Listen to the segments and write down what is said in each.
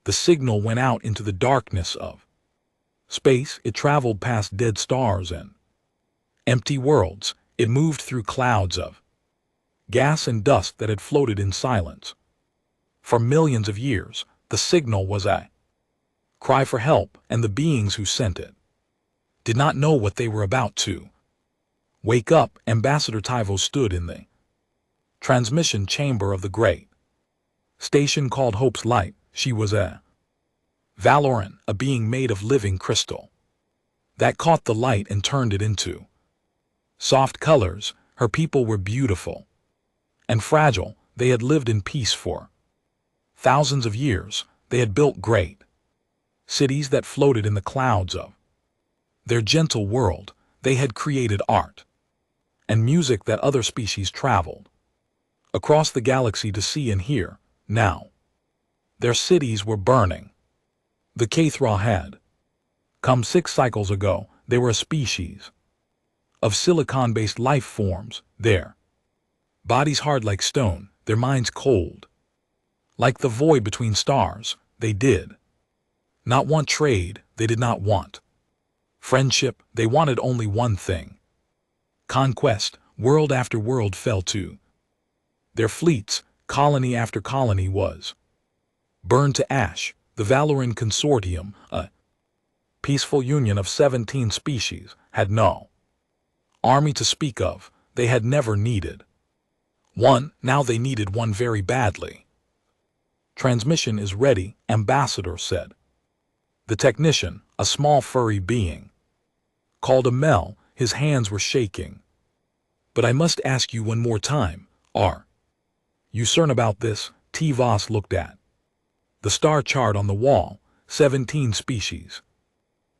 The signal went out into the darkness of space. It traveled past dead stars and empty worlds. It moved through clouds of gas and dust that had floated in silence. For millions of years, the signal was a cry for help, and the beings who sent it did not know what they were about to wake up. Ambassador Tyvo stood in the transmission chamber of the great station called Hope's Light. She was a Valoran, a being made of living crystal that caught the light and turned it into soft colors. Her people were beautiful and fragile. They had lived in peace for thousands of years. They had built great cities that floated in the clouds of their gentle world. They had created art and music that other species traveled across the galaxy to see and hear. Now, their cities were burning. The Kathra had come 6 cycles ago. They were a species of silicon-based life forms, their bodies hard like stone, their minds cold like the void between stars. They did not want trade. They did not want friendship. They wanted only one thing: conquest. World after world fell to their fleets. Colony after colony was burned to ash. The Valoran Consortium, a peaceful union of 17 species, had no army to speak of. They had never needed one. Now they needed one very badly. Transmission is ready, Ambassador said. The technician, a small furry being, called Amel. His hands were shaking. But I must ask you one more time, are you certain about this? T-Voss looked at the star chart on the wall. 17 species,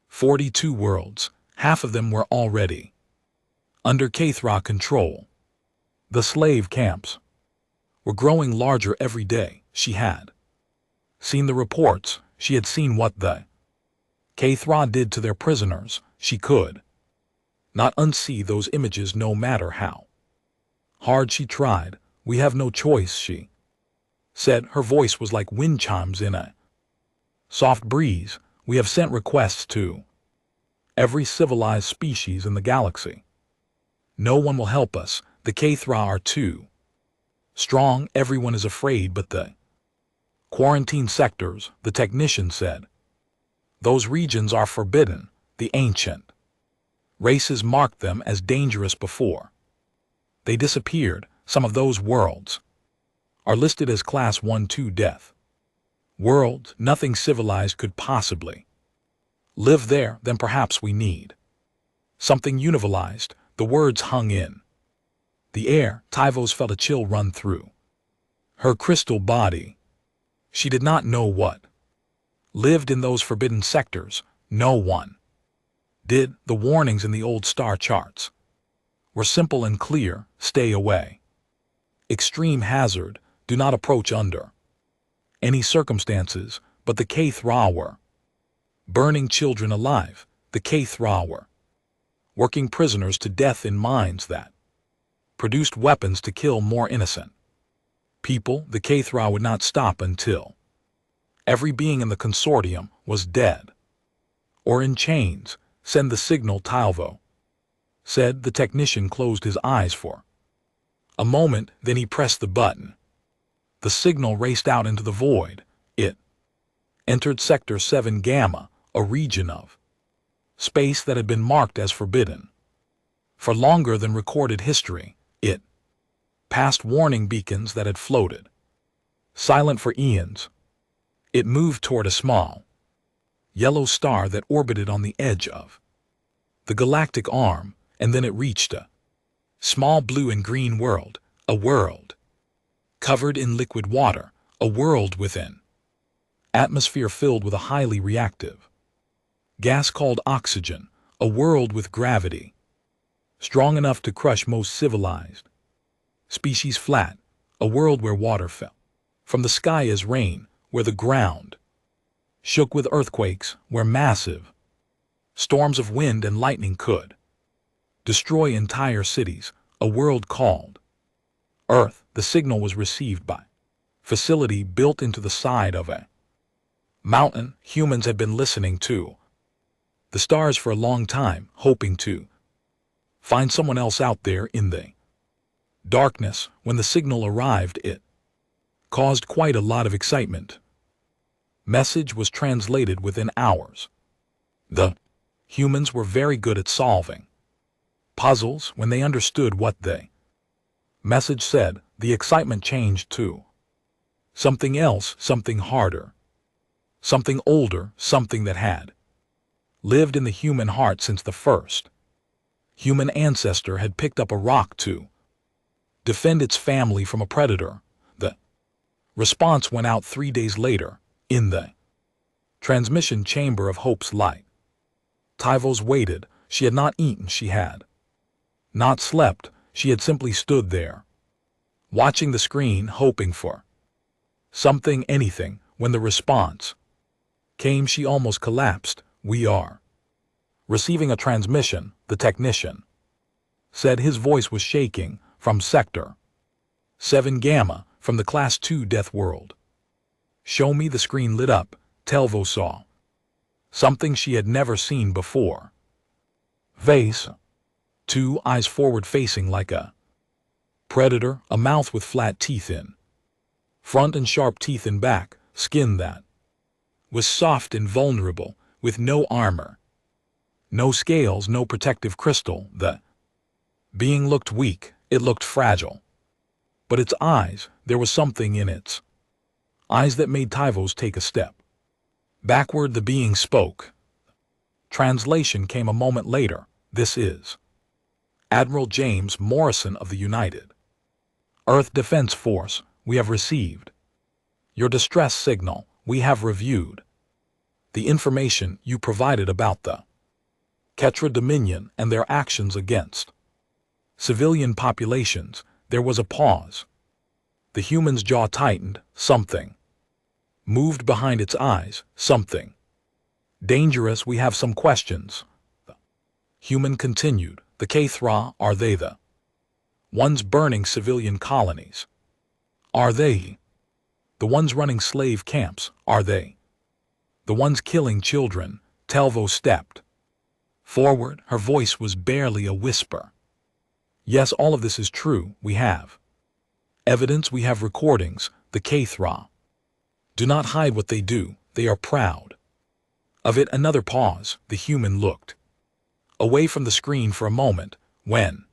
42 worlds. Half of them were already under Kathra control. The slave camps were growing larger every day. She had seen the reports. She had seen what the Kathra did to their prisoners. She could not unsee those images no matter how hard she tried. We have no choice, she said. Her voice was like wind chimes in a soft breeze. We have sent requests to every civilized species in the galaxy. No one will help us. The Kathra are too strong. Everyone is afraid but the quarantine sectors, the technician said. Those regions are forbidden. The ancient races marked them as dangerous before they disappeared. Some of those worlds are listed as Class 1-2 death worlds. Nothing civilized could possibly live there. Then perhaps we need something univilized. The words hung in the air. Tyvos felt a chill run through her crystal body. She did not know what lived in those forbidden sectors. No one did. The warnings in the old star charts were simple and clear. Stay away. Extreme hazard. Do not approach under any circumstances. But the Kathra were burning children alive. The Kathra were working prisoners to death in mines that produced weapons to kill more innocent people. The Kathra would not stop until every being in the consortium was dead or in chains. Send the signal, Talvo said. The technician closed his eyes for a moment, then he pressed the button. The signal raced out into the void. It entered Sector 7 Gamma, a region of space that had been marked as forbidden for longer than recorded history. It passed warning beacons that had floated silent for eons. It moved toward a small yellow star that orbited on the edge of the galactic arm, and then it reached a small blue and green world, a world covered in liquid water, a world within atmosphere filled with a highly reactive gas called oxygen, a world with gravity strong enough to crush most civilized species flat, a world where water fell from the sky as rain, where the ground shook with earthquakes, where massive storms of wind and lightning could destroy entire cities, a world called Earth. The signal was received by facility built into the side of a Mountain, humans had been listening to the stars for a long time, hoping to find someone else out there in the darkness. When the signal arrived, it caused quite a lot of excitement. Message was translated within hours. The humans were very good at solving puzzles. When they understood what the message said, the excitement changed to something else, something harder, something older, something that had lived in the human heart since the first human ancestor had picked up a rock to defend its family from a predator. The response went out 3 days later, in the transmission chamber of Hope's light. Tyvos waited. She had not eaten, she had not slept, she had simply stood there, watching the screen, hoping for something, anything. When the response came, she almost collapsed. "We are receiving a transmission," the technician said. His voice was shaking. "From Sector 7 Gamma, from the Class 2 Death World." "Show me." The screen lit up. Telvo saw something she had never seen before. Vase. 2 eyes forward facing like a predator, a mouth with flat teeth in front and sharp teeth in back, skin that was soft and vulnerable, with no armor, no scales, no protective crystal. The being looked weak, it looked fragile. But its eyes, there was something in its eyes that made Tyvos take a step backward. The being spoke. Translation came a moment later. "This is Admiral James Morrison of the United Earth Defense Force. We have received your distress signal. We have reviewed the information you provided about the Ketra Dominion and their actions against civilian populations." There was a pause. The human's jaw tightened. Something moved behind its eyes. Something dangerous. "We have some questions." The human continued. "The Kthra, are they the ones burning civilian colonies? Are they the ones running slave camps? Are they the ones killing children?" Telvo stepped forward. Her voice was barely a whisper. "Yes, all of this is true. We have evidence. We have recordings. The Kthra do not hide what they do. They are proud of it." Another pause. The human looked away from the screen for a moment. When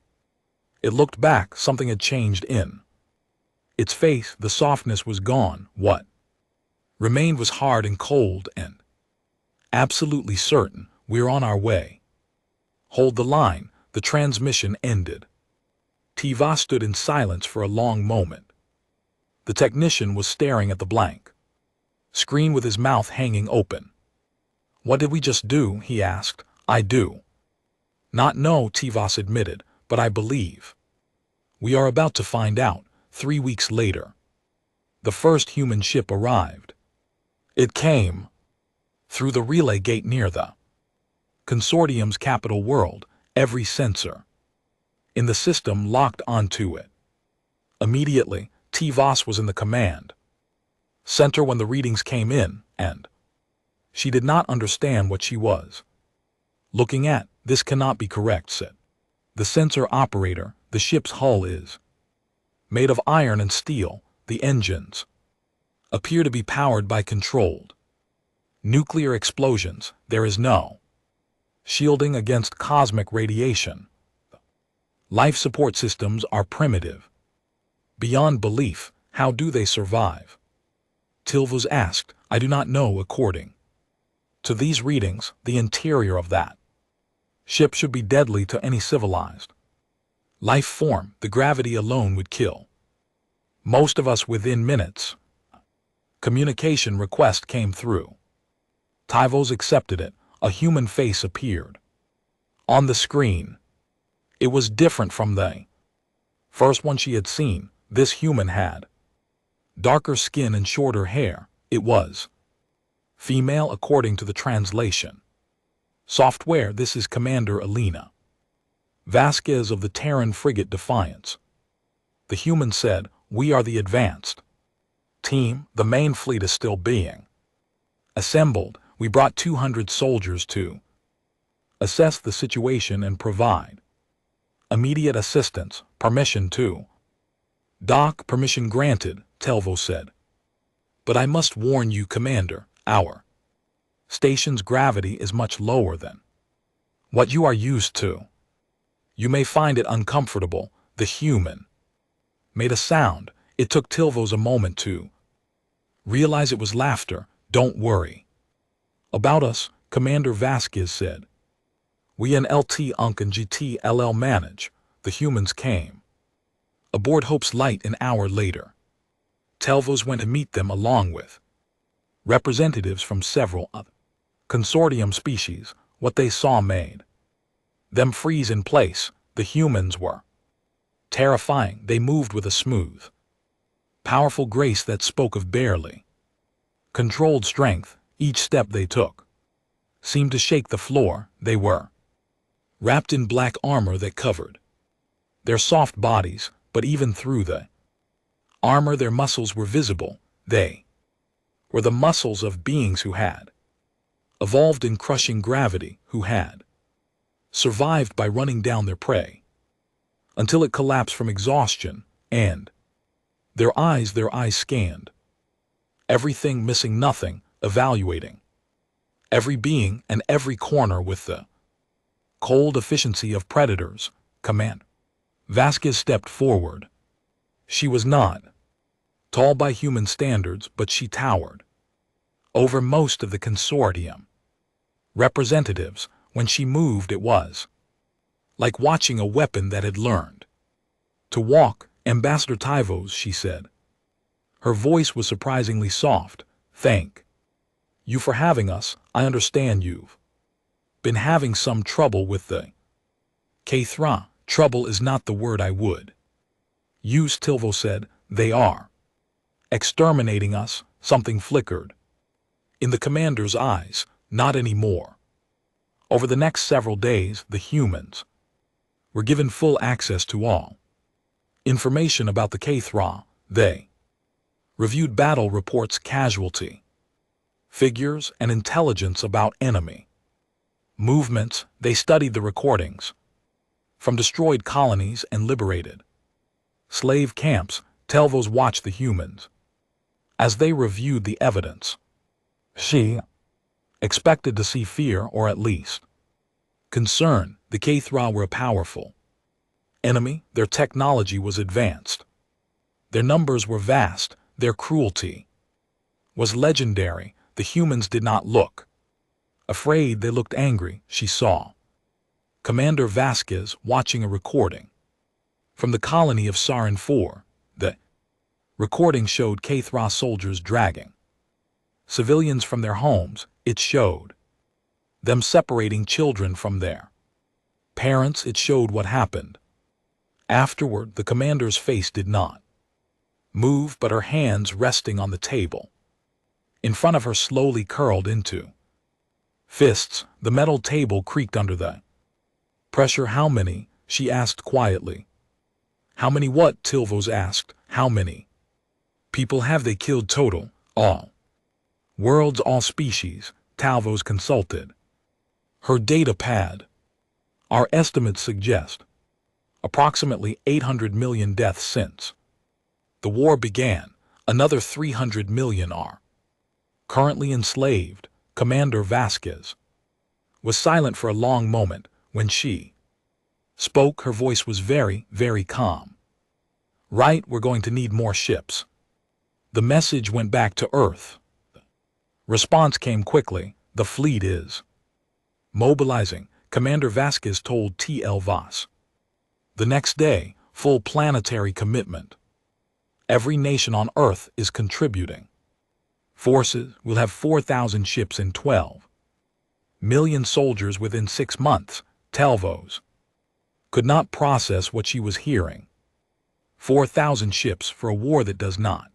it looked back, something had changed in its face. The softness was gone. What remained was hard and cold and absolutely certain. "We're on our way. Hold the line." The transmission ended. Tiva stood in silence for a long moment. The technician was staring at the blank screen with his mouth hanging open. "What did we just do?" he asked. "I do not know," Tivas admitted, "but I believe we are about to find out." 3 weeks later, the first human ship arrived. It came through the relay gate near the consortium's capital world. Every sensor in the system locked onto it. Immediately, Tivas was in the command center when the readings came in, and she did not understand what she was looking at. "This cannot be correct," said the sensor operator. "The ship's hull is made of iron and steel. The engines appear to be powered by controlled nuclear explosions. There is no shielding against cosmic radiation. Life support systems are primitive beyond belief. How do they survive?" Tilvus asked. "I do not know. According to these readings, the interior of that ship should be deadly to any civilized life form. The gravity alone would kill most of us within minutes." Communication request came through. Tyvos accepted it. A human face appeared on the screen. It was different from the first one she had seen. This human had darker skin and shorter hair. It was female according to the translation software. "This is Commander Elena Vasquez of the Terran frigate Defiance," the human said. "We are the advanced team. The main fleet is still being Assembled, we brought 200 soldiers to assess the situation and provide immediate assistance. Permission to dock. Permission granted, Telvo said. But I must warn you, Commander, our station's gravity is much lower than what you are used to. You may find it uncomfortable. The human made a sound. It took Tilvos a moment to realize it was laughter. Don't worry about us, Commander Vasquez said. We and LT Unk and GTLL manage. The humans came aboard Hope's Light an hour later. Telvos went to meet them along with representatives from several other consortium species. What they saw made them freeze in place. The humans were terrifying. They moved with a smooth, powerful grace that spoke of barely controlled strength. Each step they took seemed to shake the floor. They were wrapped in black armor that covered their soft bodies, but even through the armor their muscles were visible. They were the muscles of beings who had evolved in crushing gravity, who had survived by running down their prey until it collapsed from exhaustion, and their eyes scanned everything, missing nothing, evaluating every being and every corner with the cold efficiency of predators. Commander Vasquez stepped forward. She was not tall by human standards, but she towered over most of the consortium representatives. When she moved, it was like watching a weapon that had learned to walk. Ambassador Tivos, she said. Her voice was surprisingly soft. Thank you for having us. I understand you've been having some trouble with the Kthra. Trouble is not the word I would use, Tilvo said. They are exterminating us. Something flickered in the commander's eyes. Not anymore. Over the next several days, the humans were given full access to all information about the Kthra. They reviewed battle reports, casualty figures, and intelligence about enemy movements. They studied the recordings from destroyed colonies and liberated slave camps. Telvos watched the humans as they reviewed the evidence. She expected to see fear, or at least concern. The Kthra were a powerful enemy. Their technology was advanced. Their numbers were vast. Their cruelty was legendary. The humans did not look afraid. They looked angry. She saw Commander Vasquez watching a recording from the colony of Sarin 4. The recording showed Kthra soldiers dragging civilians from their homes. It showed them separating children from their parents. It showed what happened afterward. The commander's face did not move, but her hands resting on the table in front of her slowly curled into fists. The metal table creaked under the pressure. How many? She asked quietly. How many what? Tilvos asked. How many people have they killed total? All worlds, all species. Talvos consulted her data pad. Our estimates suggest approximately 800 million deaths since the war began. Another 300 million are currently enslaved. Commander Vasquez was silent for a long moment. When she spoke, her voice was very, very calm. Right, we're going to need more ships. The message went back to Earth. Response came quickly. The fleet is mobilizing, Commander Vasquez told TL Voss. The next day, full planetary commitment. Every nation on Earth is contributing. Forces will have 4,000 ships and 12 million soldiers within 6 months. Telvos could not process what she was hearing. 4,000 ships for a war that does not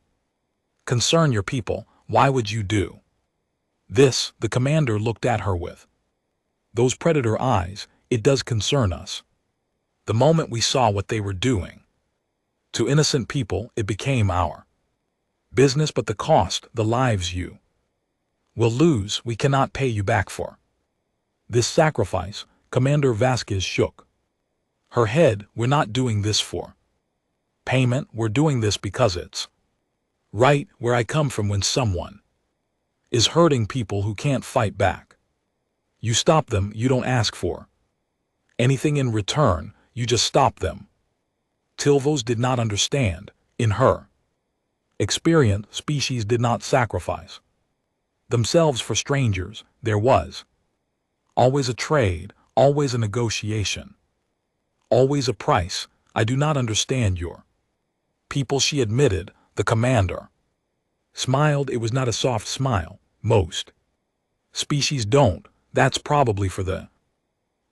concern your people. Why would you do this? The commander looked at her with those predator eyes. It does concern us. The moment we saw what they were doing to innocent people, it became our business. But the cost, the lives you We'll lose, we cannot pay you back for this sacrifice. Commander Vasquez shook her head. We're not doing this for payment, we're doing this because it's right where I come from. When someone is hurting people who can't fight back, you stop them, you don't ask for anything in return, you just stop them. Tilvos did not understand. In her experience, species did not sacrifice themselves for strangers. There was always a trade, always a negotiation, always a price. I do not understand your people, she admitted. The commander smiled. It was not a soft smile. Most species don't. That's probably for the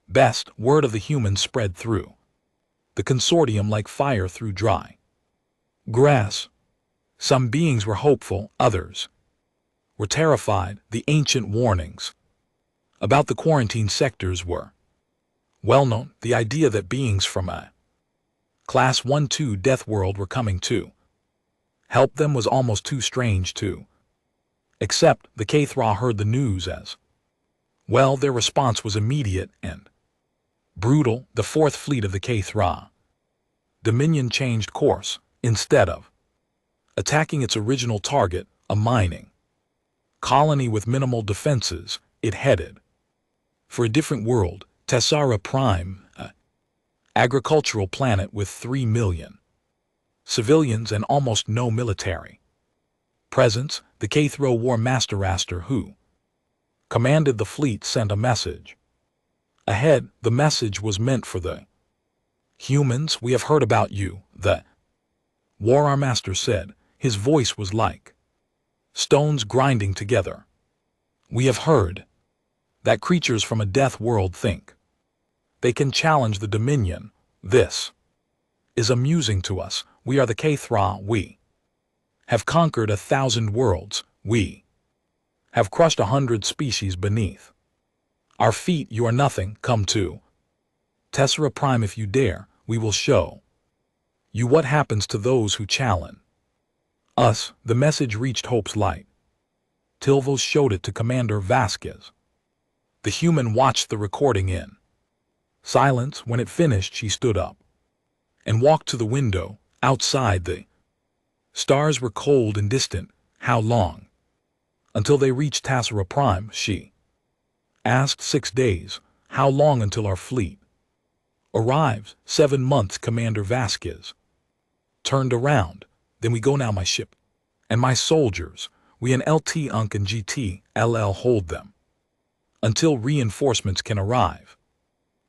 best. Word of the humans spread through the consortium like fire through dry grass. Some beings were hopeful, others were terrified. The ancient warnings about the quarantine sectors were well known. The idea that beings from a Class 1-2 death world were coming to help them was almost too strange to accept. The Kthra heard the news as well. Their response was immediate and brutal. The Fourth Fleet of the Kthra Dominion changed course. Instead of attacking its original target, a mining colony with minimal defenses, it headed for a different world, Tessara Prime, an agricultural planet with 3 million civilians and almost no military presence. The Kthro War Master who commanded the fleet sent a message ahead. The message was meant for the humans. We have heard about you, the War Master said. His voice was like stones grinding together. We have heard that creatures from a death world think they can challenge the Dominion. This is amusing to us. We are the Kthra. We have conquered 1,000 worlds. We have crushed 100 species beneath our feet. You are nothing. Come to Tessera Prime if you dare. We will show you what happens to those who challenge us. The message reached Hope's Light. Tilvos showed it to Commander Vasquez. The human watched the recording in silence. When it finished, she stood up and walked to the window. Outside, the stars were cold and distant. How long until they reached Tessera Prime? She asked. 6 days. How long until our fleet arrives? 7 months. Commander Vasquez turned around. Then we go now. My ship and my soldiers, we and LT Unk and GT LL hold them until reinforcements can arrive.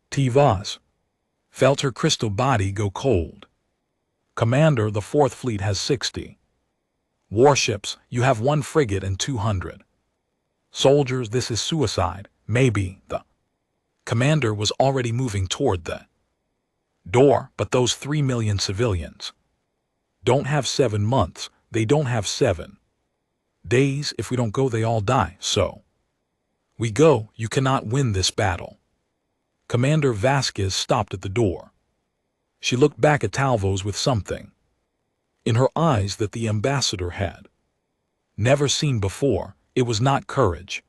Tivas felt her crystal body go cold. Commander, the Fourth Fleet has 60 warships. You have 1 frigate and 200 soldiers. This is suicide. Maybe. The commander was already moving toward the door. But those 3 million civilians don't have 7 months. They don't have 7 days. If we don't go, they all die. So we go. You cannot win this battle. Commander Vasquez stopped at the door. She looked back at Talvos with something in her eyes that the ambassador had never seen before. It was not courage.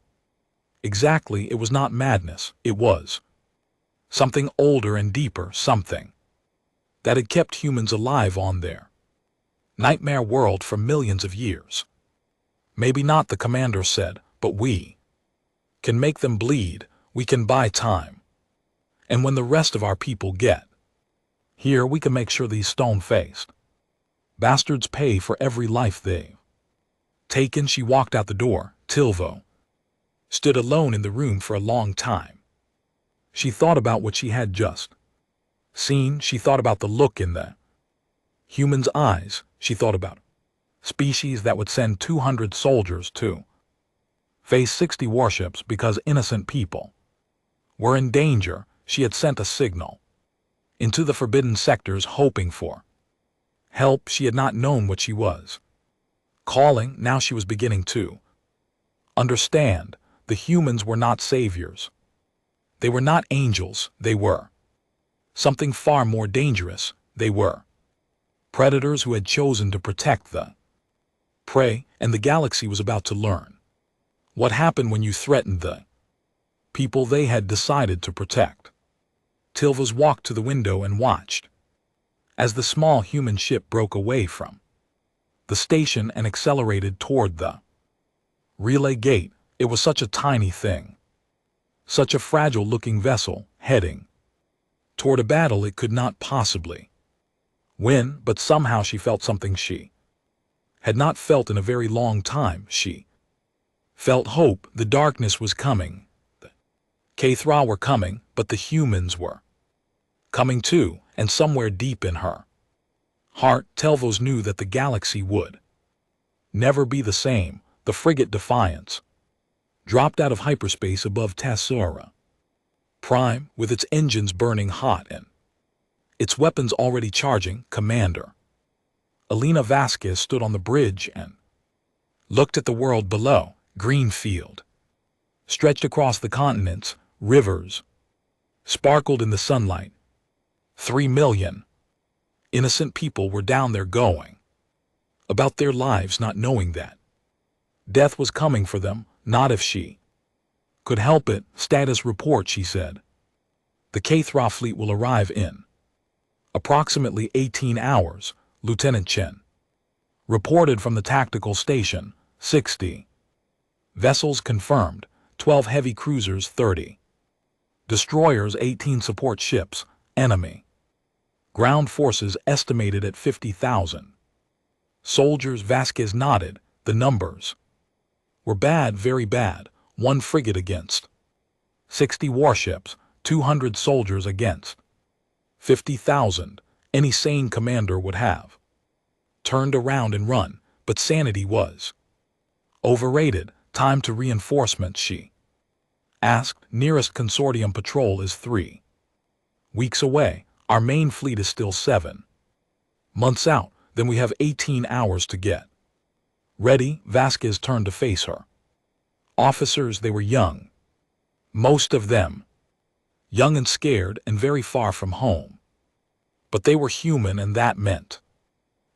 Exactly, it was not madness. It was something older and deeper, something that had kept humans alive on their nightmare world for millions of years. Maybe not, the commander said, but we can make them bleed. We can buy time. And when the rest of our people get here, we can make sure these stone-faced bastards pay for every life they've taken. She walked out the door. Tilvo stood alone in the room for a long time. She thought about what she had just seen. She thought about the look in the human's eyes. She thought about species that would send 200 soldiers to face 60 warships because innocent people were in danger. She had sent a signal into the forbidden sectors hoping for help. She had not known what she was calling. Now she was beginning to understand. The humans were not saviors. They were not angels. They were something far more dangerous. They were predators who had chosen to protect the prey, and the galaxy was about to learn What happened when you threatened the people they had decided to protect? Tilvas walked to the window and watched as the small human ship broke away from the station and accelerated toward the relay gate. It was such a tiny thing, such a fragile-looking vessel, heading toward a battle it could not possibly win, but somehow she felt something she had not felt in a very long time. She felt hope. The darkness was coming. The HFY were coming, but the humans were coming too, and somewhere deep in her heart, Telvos knew that the galaxy would never be the same. The frigate Defiance dropped out of hyperspace above Tassura Prime, with its engines burning hot and its weapons already charging. Commander Elena Vasquez stood on the bridge and looked at the world below. Green field stretched across the continents. Rivers sparkled in the sunlight. 3 million innocent people were down there going about their lives, not knowing that death was coming for them. Not if she could help it. Status report, she said. The HFY fleet will arrive in approximately 18 hours, Lieutenant Chen reported from the tactical station. 60 vessels confirmed, 12 heavy cruisers, 30 destroyers, 18 support ships. Enemy ground forces estimated at 50,000 soldiers. Vasquez nodded. The numbers were bad, very bad. 1 frigate against 60 warships, 200 soldiers against 50,000. Any sane commander would have turned around and run, but sanity was overrated. Time to reinforcements, she asked. Nearest consortium patrol is 3 weeks away. Our main fleet is still 7 months out. Then we have 18 hours to get ready. Vasquez turned to face her officers. They were young, most of them young and scared and very far from home. But they were human, and that meant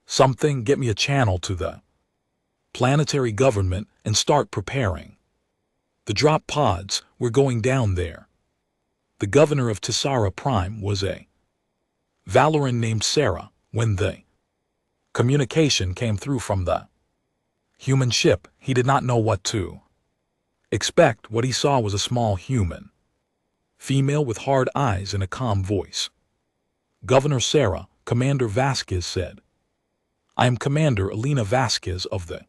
something. Get me a channel to the planetary government and start preparing the drop pods. We're going down there. The governor of Tassura Prime was a Valoran named Sarah. When the communication came through from the human ship, he did not know what to expect. What he saw was a small human female with hard eyes and a calm voice. Governor Sarah, Commander Vasquez said. I am Commander Elena Vasquez of the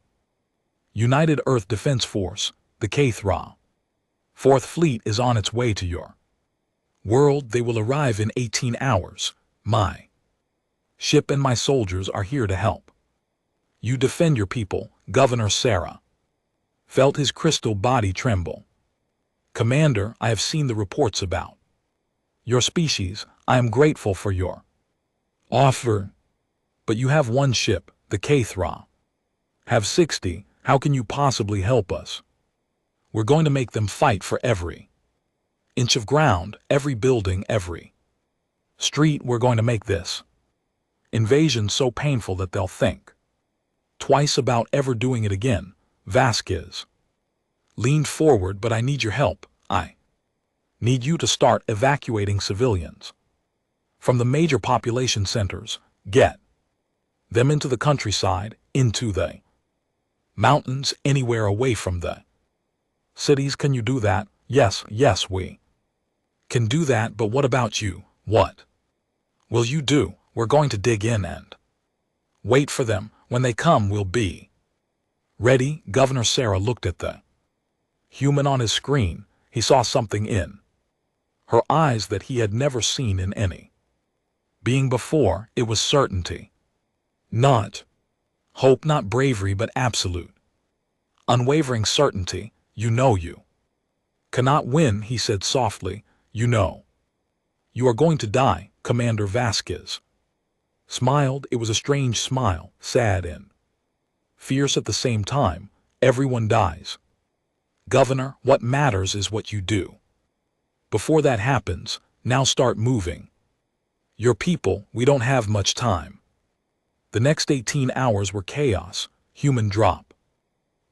United Earth Defense Force, the HFY. 4th Fleet is on its way to your world. They will arrive in 18 hours. My ship and my soldiers are here to help you defend your people. Governor Sarah felt his crystal body tremble. Commander, I have seen the reports about your species. I am grateful for your offer. But you have 1 ship, the HFY. Have 60. How can you possibly help us? We're going to make them fight for every inch of ground, every building, every street. We're going to make this invasion so painful that they'll think twice about ever doing it again. Vasquez leaned forward. But I need your help. I need you to start evacuating civilians from the major population centers. Get them into the countryside, into the mountains, anywhere away from the cities. Can you do that? Yes, we can do that. But what about you? What will you do? We're going to dig in and wait for them. When they come, we'll be ready. Governor Sarah looked at the human on his screen. He saw something in her eyes that he had never seen in any being before. It was certainty. Not hope, not bravery, but absolute, unwavering certainty. You know you cannot win, he said softly. You know you are going to die. Commander Vasquez smiled. It was a strange smile, sad and fierce at the same time. Everyone dies. Governor, what matters is what you do. Before that happens, now start moving your people. We don't have much time. The next 18 hours were chaos. Human drop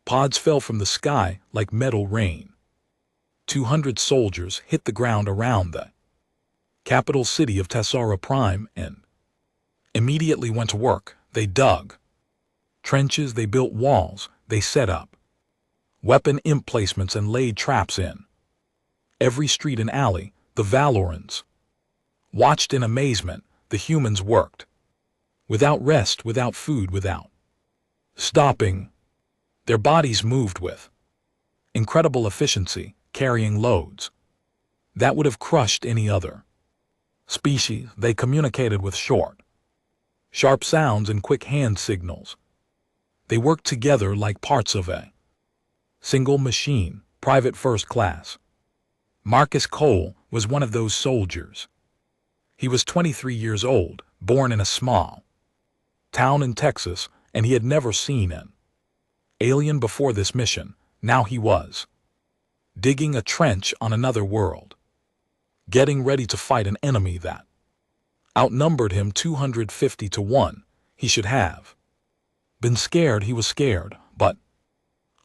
Pods fell from the sky like metal rain. 200 soldiers hit the ground around the capital city of Tessara Prime and immediately went to work. They dug trenches, they built walls, they set up weapon emplacements and laid traps in every street and alley. The Valorans watched in amazement. The humans worked without rest, without food, without stopping. Their bodies moved with incredible efficiency, carrying loads that would have crushed any other species. They communicated with short, sharp sounds and quick hand signals. They worked together like parts of a single machine. Private First Class Marcus Cole was one of those soldiers. He was 23 years old, born in a small town in Texas, and he had never seen an alien before this mission. Now he was digging a trench on another world, getting ready to fight an enemy that outnumbered him 250 to 1. He should have been scared. He was scared, but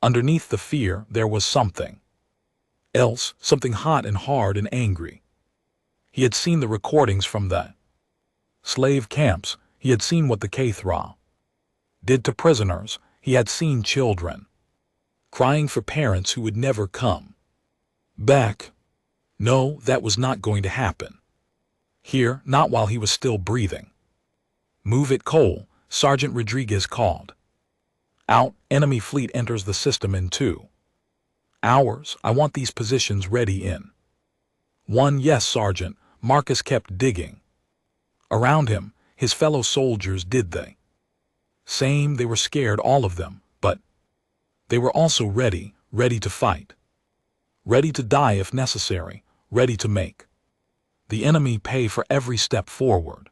underneath the fear there was something else, something hot and hard and angry. He had seen the recordings from the slave camps. He had seen what the HFY did to prisoners. He had seen children crying for parents who would never come back. No, that was not going to happen. Here, not while he was still breathing. Move it, Cole, Sergeant Rodriguez called out. Enemy fleet enters the system in 2 hours. I want these positions ready in 1. Yes, Sergeant. Marcus kept digging around him. His fellow soldiers did the same. They were scared, all of them, but they were also ready to fight, ready to die if necessary, ready to make the enemy pay for every step forward.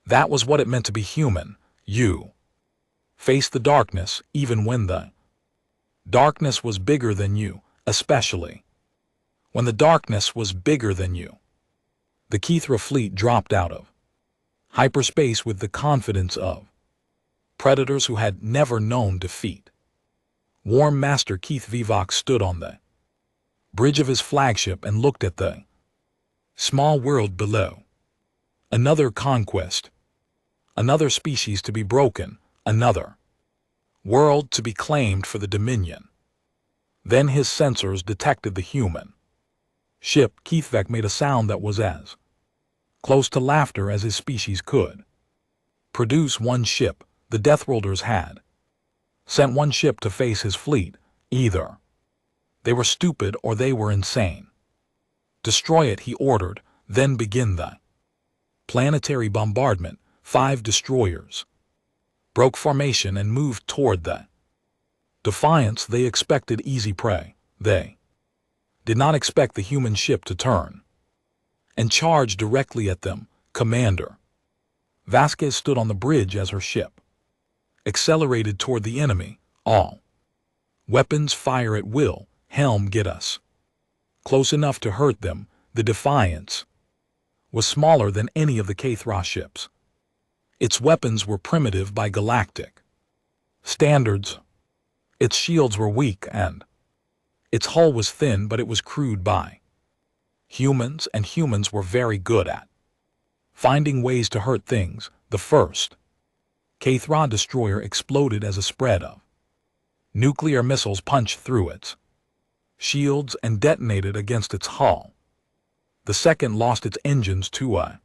That was what it meant to be human. You face the darkness even when the darkness was bigger than you, especially when the darkness was bigger than you. The HFY fleet dropped out of hyperspace with the confidence of predators who had never known defeat. Warm Master Keith Vivok stood on the bridge of his flagship and looked at the small world below. Another conquest, another species to be broken, another world to be claimed for the Dominion. Then his sensors detected the human ship. Keithvek made a sound that was as close to laughter as his species could produce. One ship. The Deathworlders had sent one ship to face his fleet. Either they were stupid or they were insane. Destroy it, he ordered, then begin the planetary bombardment. 5 destroyers broke formation and moved toward the Defiance. They expected easy prey. They did not expect the human ship to turn and charge directly at them. Commander Vasquez stood on the bridge as her ship accelerated toward the enemy. All weapons fire at will. Helm, get us close enough to hurt them. The Defiance was smaller than any of the HFY ships. Its weapons were primitive by galactic standards. Its shields were weak and its hull was thin, but it was crude by humans, and humans were very good at finding ways to hurt things. The first HFY destroyer exploded as a spread of nuclear missiles punched through its shields and detonated against its hull. The second lost its engines to a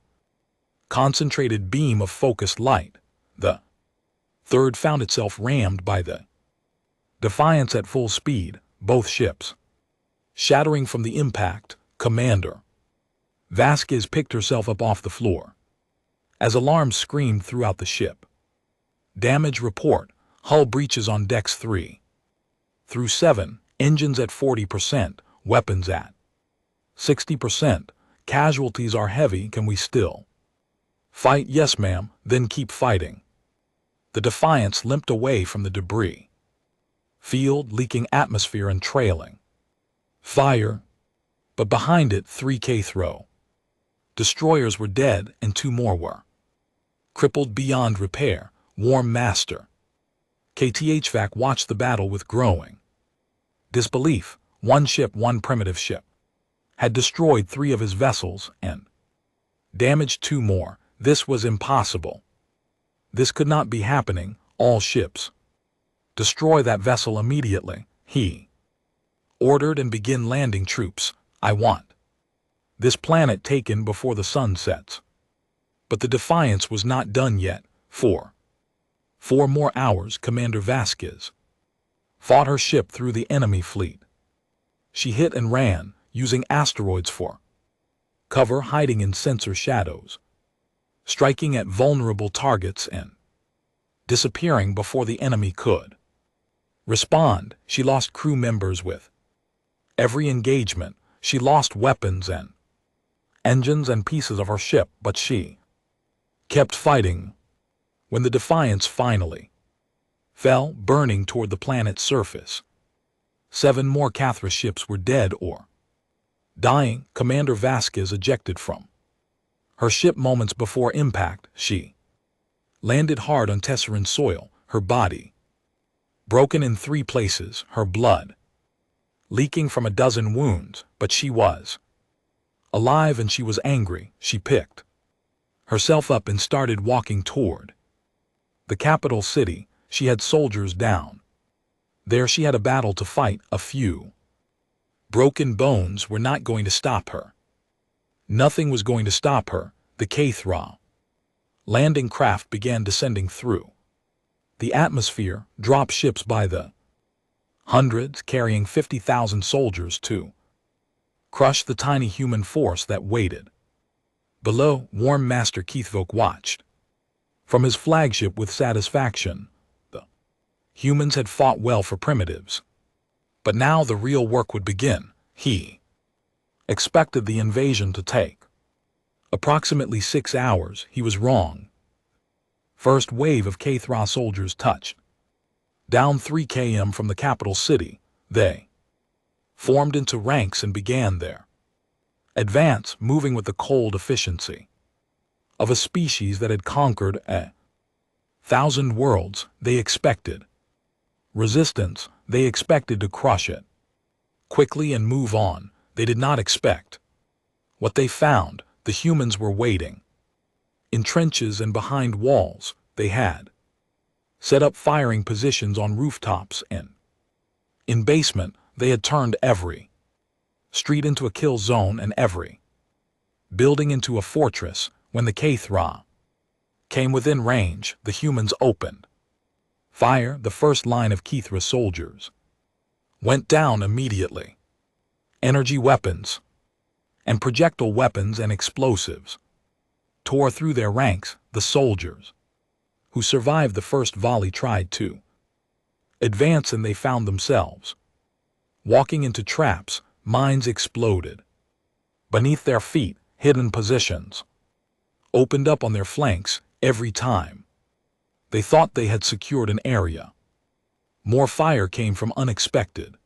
concentrated beam of focused light. The third found itself rammed by the Defiance at full speed, both ships shattering from the impact. Commander Vasquez picked herself up off the floor as alarms screamed throughout the ship. Damage report: hull breaches on decks 3 through 7, engines at 40%, weapons at 60%. Casualties are heavy. Can we still fight? Yes, ma'am. Then keep fighting. The Defiance limped away from the debris field, leaking atmosphere and trailing fire. But behind it, 3 HFY destroyers were dead and 2 more were crippled beyond repair. Warm Master HFY watched the battle with growing disbelief. One ship, one primitive ship, had destroyed 3 of his vessels and damaged 2 more. This was impossible. This could not be happening. All ships. Destroy that vessel immediately, he ordered, and begin landing troops. I want this planet taken before the sun sets. But the defiance was not done yet. 4 more hours, Commander Vasquez fought her ship through the enemy fleet. She hit and ran, using asteroids for cover, hiding in sensor shadows, striking at vulnerable targets and disappearing before the enemy could respond. She lost crew members with every engagement. She lost weapons and engines and pieces of her ship, but she kept fighting. When the Defiance finally fell, burning toward the planet's surface, 7 more Cathra ships were dead or dying. Commander Vasquez ejected from her ship moments before impact. She landed hard on Tesseran soil, her body broken in 3 places, her blood leaking from a dozen wounds, but she was alive and she was angry. She picked herself up and started walking toward the capital city. She had soldiers down there. She had a battle to fight. A few broken bones were not going to stop her. Nothing was going to stop her. The Cathra landing craft began descending through the atmosphere, drop ships by the hundreds, carrying 50,000 soldiers to crush the tiny human force that waited below. Warm Master Keithvoke watched from his flagship with satisfaction. The humans had fought well for primitives, but now the real work would begin. He expected the invasion to take approximately 6 hours. He was wrong. First wave of Cathra soldiers touched down 3 km from the capital city. They formed into ranks and began their advance, moving with the cold efficiency of a species that had conquered 1,000 worlds. They expected resistance. They expected to crush it quickly and move on. They did not expect what they found. The humans were waiting in trenches and behind walls. They had set up firing positions on rooftops and in basement. They had turned every street into a kill zone and every building into a fortress. When the Cathra came within range, the humans opened fire. The first line of Cathra soldiers went down immediately. Energy weapons and projectile weapons and explosives tore through their ranks. The soldiers who survived the first volley tried to advance, and they found themselves walking into traps. Mines exploded beneath their feet. Hidden positions opened up on their flanks. Every time they thought they had secured an area, more fire came from unexpected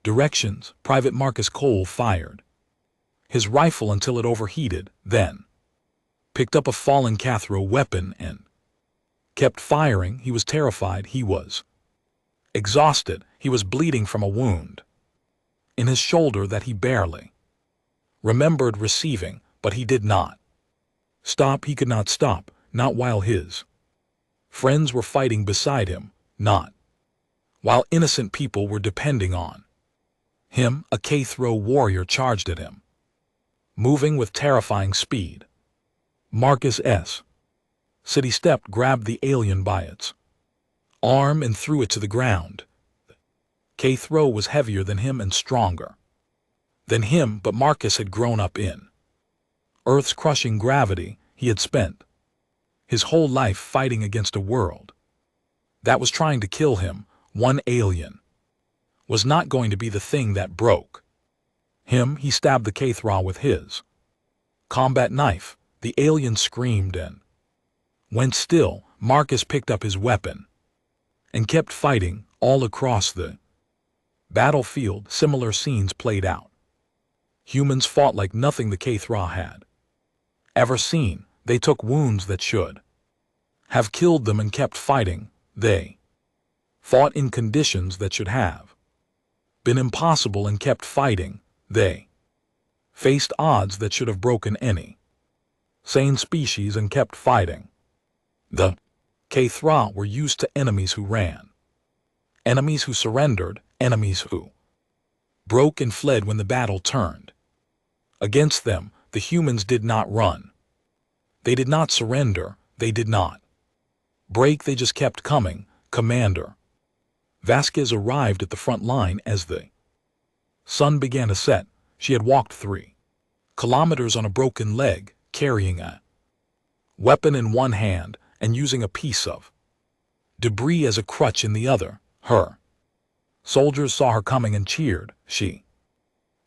directions. Private Marcus Cole fired his rifle until it overheated, then picked up a fallen Cathra weapon and kept firing. He was terrified. He was exhausted. He was bleeding from a wound in his shoulder that he barely remembered receiving, but he did not stop. He could not stop, not while his friends were fighting beside him, not while innocent people were depending on him. A Cathra warrior charged at him, moving with terrifying speed. Marcus S. City stepped, grabbed the alien by its arm and threw it to the ground. Cathra was heavier than him and stronger than him, but Marcus had grown up in Earth's crushing gravity. He had spent his whole life fighting against a world that was trying to kill him. One alien was not going to be the thing that broke him. He stabbed the Cathra with his combat knife. The alien screamed and went still. Marcus picked up his weapon and kept fighting. All across the battlefield, similar scenes played out. Humans fought like nothing the Cathra had ever seen. They took wounds that should have killed them and kept fighting. They fought in conditions that should have been impossible and kept fighting. They faced odds that should have broken any sane species and kept fighting. The HFY were used to enemies who ran, enemies who surrendered, enemies who broke and fled when the battle turned against them. The humans did not run. They did not surrender. They did not break. They just kept coming. Commander Vasquez arrived at the front line as the sun began to set. She had walked 3 kilometers on a broken leg, carrying a weapon in one hand and using a piece of debris as a crutch in the other. Her soldiers saw her coming and cheered. She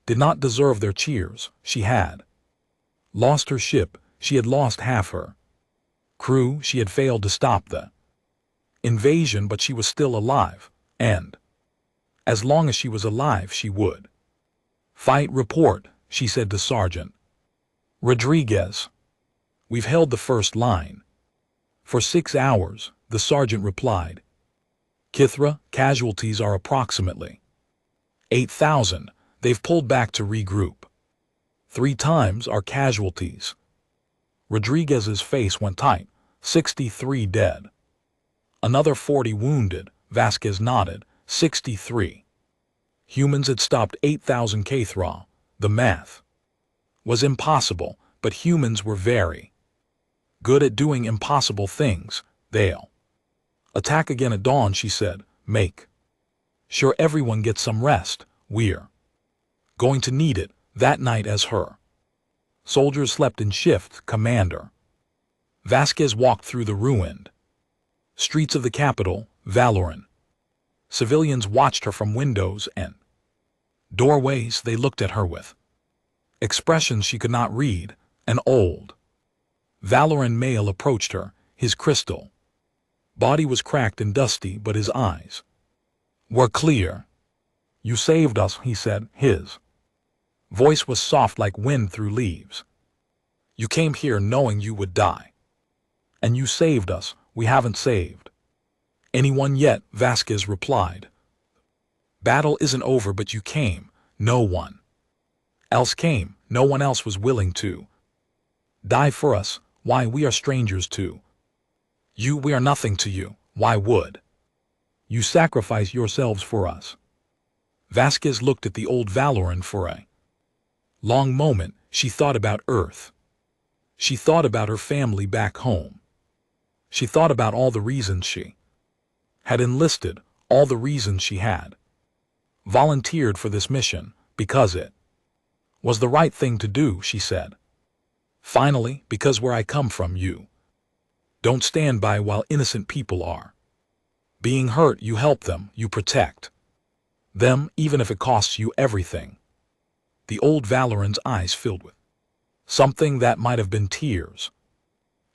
did not deserve their cheers. She had lost her ship. She had lost half her crew. She had failed to stop the invasion, but she was still alive, and as long as she was alive, she would fight. Report, she said to Sergeant Rodriguez. We've held the first line for 6 hours, the sergeant replied. HFY casualties are approximately 8,000. They've pulled back to regroup. 3 times our casualties. Rodriguez's face went tight. 63 dead. Another 40 wounded. Vasquez nodded. 63. Humans had stopped 8,000 HFY. The math was impossible, but humans were very good at doing impossible things. They'll attack again at dawn, she said. Make sure everyone gets some rest. We're going to need it. That night, as her soldiers slept in shift, Commander Vasquez walked through the ruined streets of the capital, Valorant. Civilians watched her from windows and doorways. They looked at her with expressions she could not read. An old Valorant male approached her. His crystal body was cracked and dusty, but his eyes were clear. You saved us, he said. His voice was soft like wind through leaves. You came here knowing you would die, and you saved us. We haven't saved anyone yet, Vasquez replied. Battle isn't over, but you came. No one else came. No one else was willing to die for us. Why? We are strangers to you. We are nothing to you. Why would you sacrifice yourselves for us? Vasquez looked at the old Valorant for a long moment. She thought about Earth. She thought about her family back home. She thought about all the reasons she had enlisted, all the reasons she had volunteered for this mission, because it was the right thing to do, she said. Finally, because where I come from, you don't stand by while innocent people are being hurt. You help them, you protect them, even if it costs you everything. The old Valorant's eyes filled with something that might have been tears.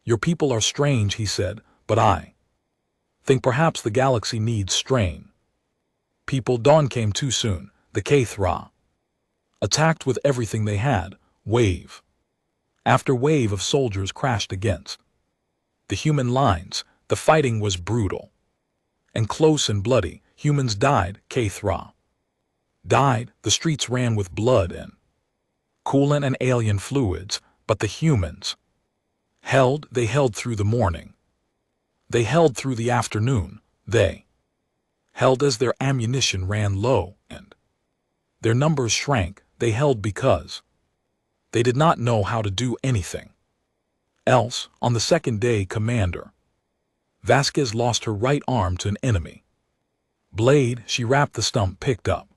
Your people are strange, he said, but I think perhaps the galaxy needs strain people. Dawn came too soon. The HFY attacked with everything they had. Wave after wave of soldiers crashed against the human lines. The fighting was brutal and close and bloody. Humans died. HFY died. The streets ran with blood and coolant and alien fluids, but the humans held. They held through the morning. They held through the afternoon. They held as their ammunition ran low and their numbers shrank. They held because they did not know how to do anything else. On the second day, Commander Vasquez lost her right arm to an enemy blade. She wrapped the stump, picked up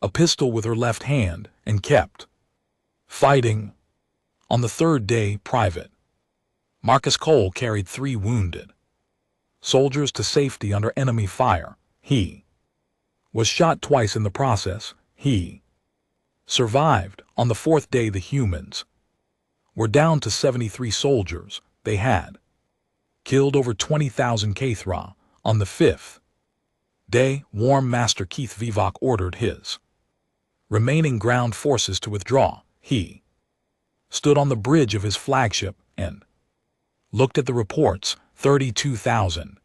a pistol with her left hand, and kept fighting. On the third day, Private Marcus Cole carried 3 wounded soldiers to safety under enemy fire. He was shot twice in the process. He survived. On the 4th day, the humans were down to 73 soldiers. They had killed over 20,000 HFY. On the 5th day, Warm Master Keith Vivok ordered his remaining ground forces to withdraw. He stood on the bridge of his flagship and looked at the reports. 32,000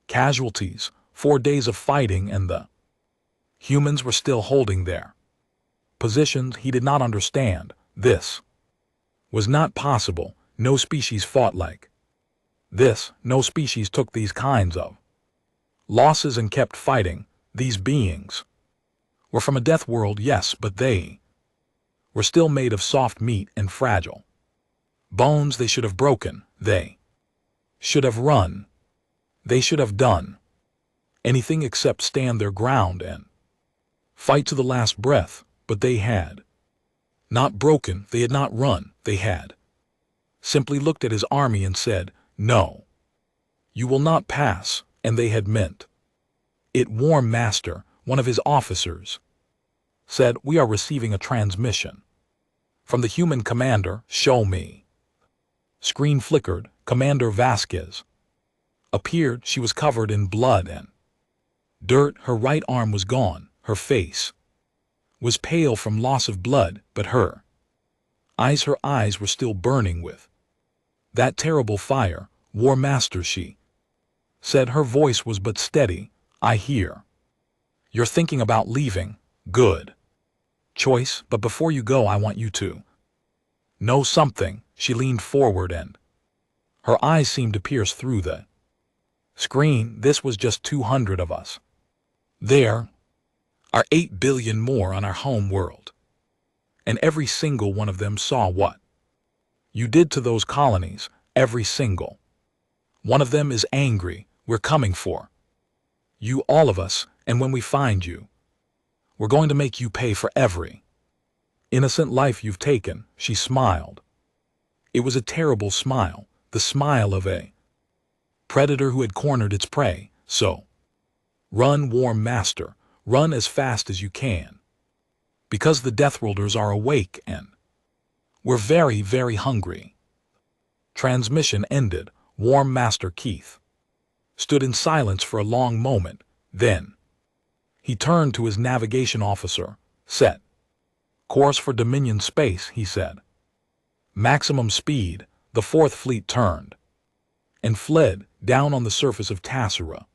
casualties, 4 days of fighting, and the humans were still holding their positions. He did not understand. This was not possible. No species fought like this. No species took these kinds of losses and kept fighting. These beings were from a death world, yes, but they were still made of soft meat and fragile bones. They should have broken. They should have run. They should have done anything except stand their ground and fight to the last breath. But they had not broken. They had not run. They had simply looked at his army and said, "No, you will not pass." And they had meant it. War Master, one of his officers, said, "We are receiving a transmission from the human commander. Show me." Screen flickered. Commander Vasquez appeared. She was covered in blood and dirt. Her right arm was gone. Her face was pale from loss of blood, but her eyes were still burning with that terrible fire. "War Master," she said. Her voice was but steady. "I hear you're thinking about leaving. Good choice, but before you go I want you to know something." She leaned forward and her eyes seemed to pierce through the screen. "This was just 200 of us. There are 8 billion more on our home world, and every single one of them saw what you did to those colonies. Every single one of them is angry. We're coming for you, all of us, and when we find you, we're going to make you pay for every innocent life you've taken." She smiled. It was a terrible smile, the smile of a predator who had cornered its prey. "So, run, War Master, run as fast as you can, because the Deathworlders are awake and we're very, very hungry." Transmission ended. War Master Keith stood in silence for a long moment. Then he turned to his navigation officer. "Set course for Dominion space," he said. "Maximum speed." The Fourth Fleet turned and fled down on the surface of Tassara.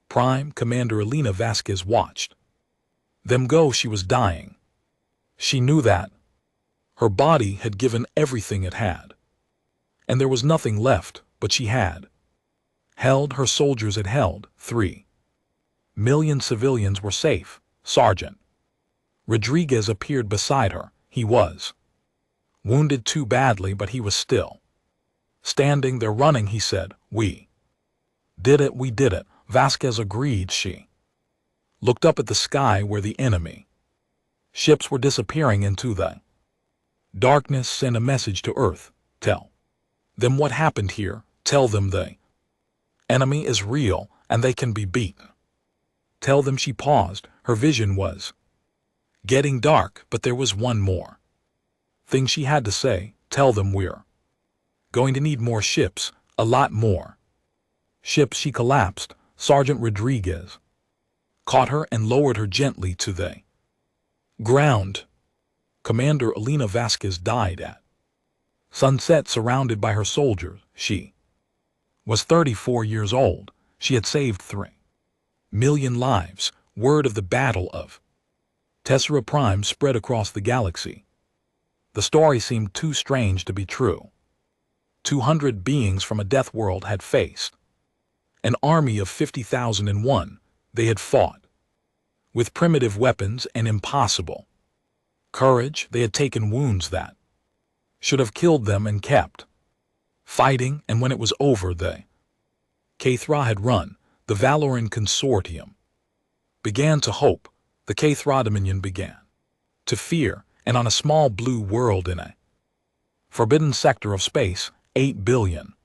Prime Commander Elena Vasquez watched them go. She was dying. She knew that. Her body had given everything it had, and there was nothing left, but she had held. Her soldiers had held. 3 million civilians were safe. Sergeant Rodriguez appeared beside her. He was wounded too badly, but he was still standing there. "Running," he said. "We did it. We did it." Vasquez agreed. She looked up at the sky where the enemy ships were disappearing into the darkness. "Send a message to Earth. Tell them what happened here. Tell them the enemy is real and they can be beaten. Tell them." She paused. Her vision was getting dark, but there was one more thing she had to say. "Tell them we're going to need more ships, a lot more ships." She collapsed. Sergeant Rodriguez caught her and lowered her gently to the ground. Commander Elena Vasquez died at sunset, surrounded by her soldiers. She was 34 years old. She had saved 3 million lives. Word of the Battle of Tessera Prime spread across the galaxy. The story seemed too strange to be true. 200 beings from a death world had faced an army of 50,001. They had fought with primitive weapons and impossible courage. They had taken wounds that should have killed them and kept fighting, and when it was over, the Cathra had run. The Valoran Consortium began to hope. The Cathra Dominion began to fear, and on a small blue world in a forbidden sector of space, 8 billion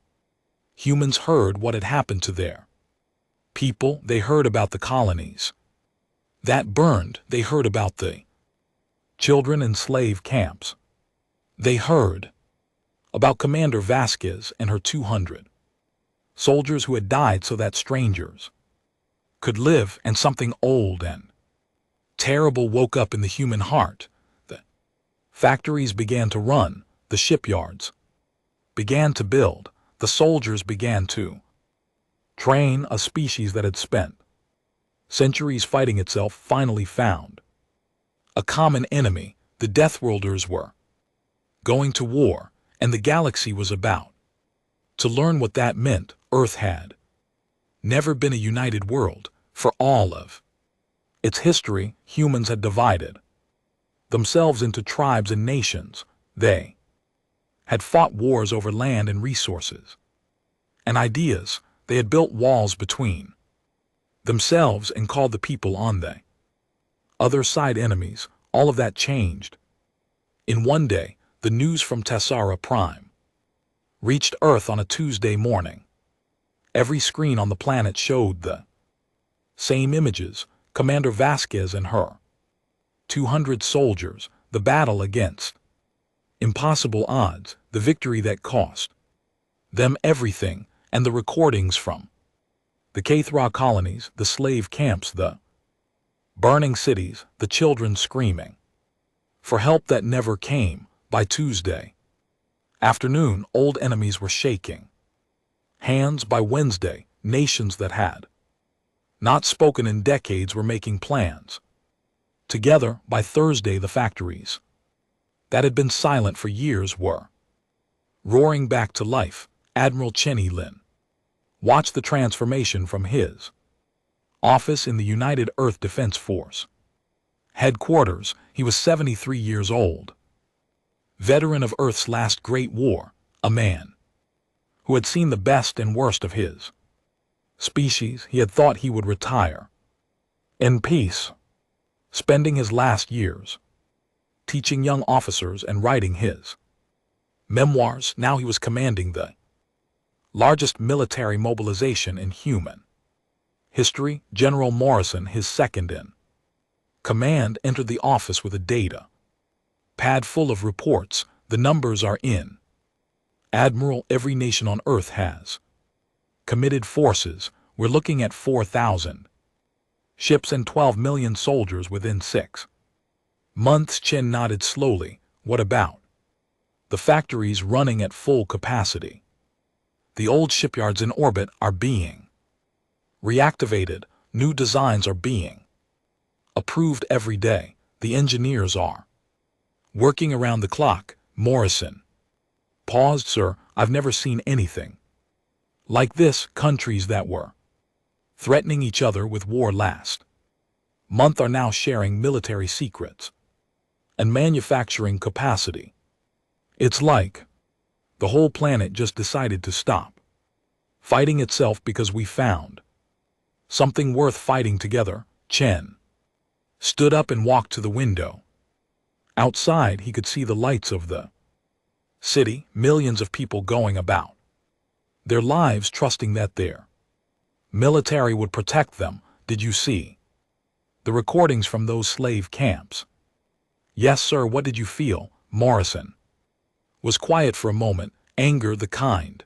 humans heard what had happened to their people. They heard about the colonies that burned. They heard about the children and slave camps. They heard about Commander Vasquez and her 200 soldiers who had died so that strangers could live, and something old and terrible woke up in the human heart. The factories began to run, the shipyards began to build, the soldiers began to train. A species that had spent centuries fighting itself finally found a common enemy. The Deathworlders were going to war, and the galaxy was about to learn what that meant. Earth had never been a united world. For all of its history, humans had divided themselves into tribes and nations. They had fought wars over land and resources and ideas. They had built walls between themselves and called the people on the other side enemies. All of that changed in one day. The news from Tessara Prime reached Earth on a Tuesday morning. Every screen on the planet showed the same images: Commander Vasquez and her 200 soldiers, the battle against impossible odds, the victory that cost them everything, and the recordings from the HFY colonies, the slave camps, the burning cities, the children screaming for help that never came. By Tuesday afternoon, old enemies were shaking hands. By Wednesday, nations that had not spoken in decades were making plans together. By Thursday, the factories that had been silent for years were roaring back to life. Admiral Chenal watched the transformation from his office in the United Earth Defense Force headquarters. He was 73 years old, veteran of Earth's last great war, a man who had seen the best and worst of his species. He had thought he would retire in peace, spending his last years teaching young officers and writing his memoirs. Now he was commanding the largest military mobilization in human history. General Morrison, his second in command, entered the office with a data pad full of reports. The numbers are in. Admiral, every nation on Earth has committed forces. We're looking at 4,000 ships and 12 million soldiers within 6 months. Chen nodded slowly. What about the factories running at full capacity? The old shipyards in orbit are being reactivated. New designs are being approved every day. The engineers are working around the clock. Morrison paused. Sir, I've never seen anything like this. Countries that were threatening each other with war last month are now sharing military secrets and manufacturing capacity. It's like the whole planet just decided to stop fighting itself because we found something worth fighting together. Chen stood up and walked to the window. Outside, he could see the lights of the city, millions of people going about their lives, trusting that their military would protect them. Did you see the recordings from those slave camps? Yes, sir. What did you feel? Morrison was quiet for a moment. Anger, the kind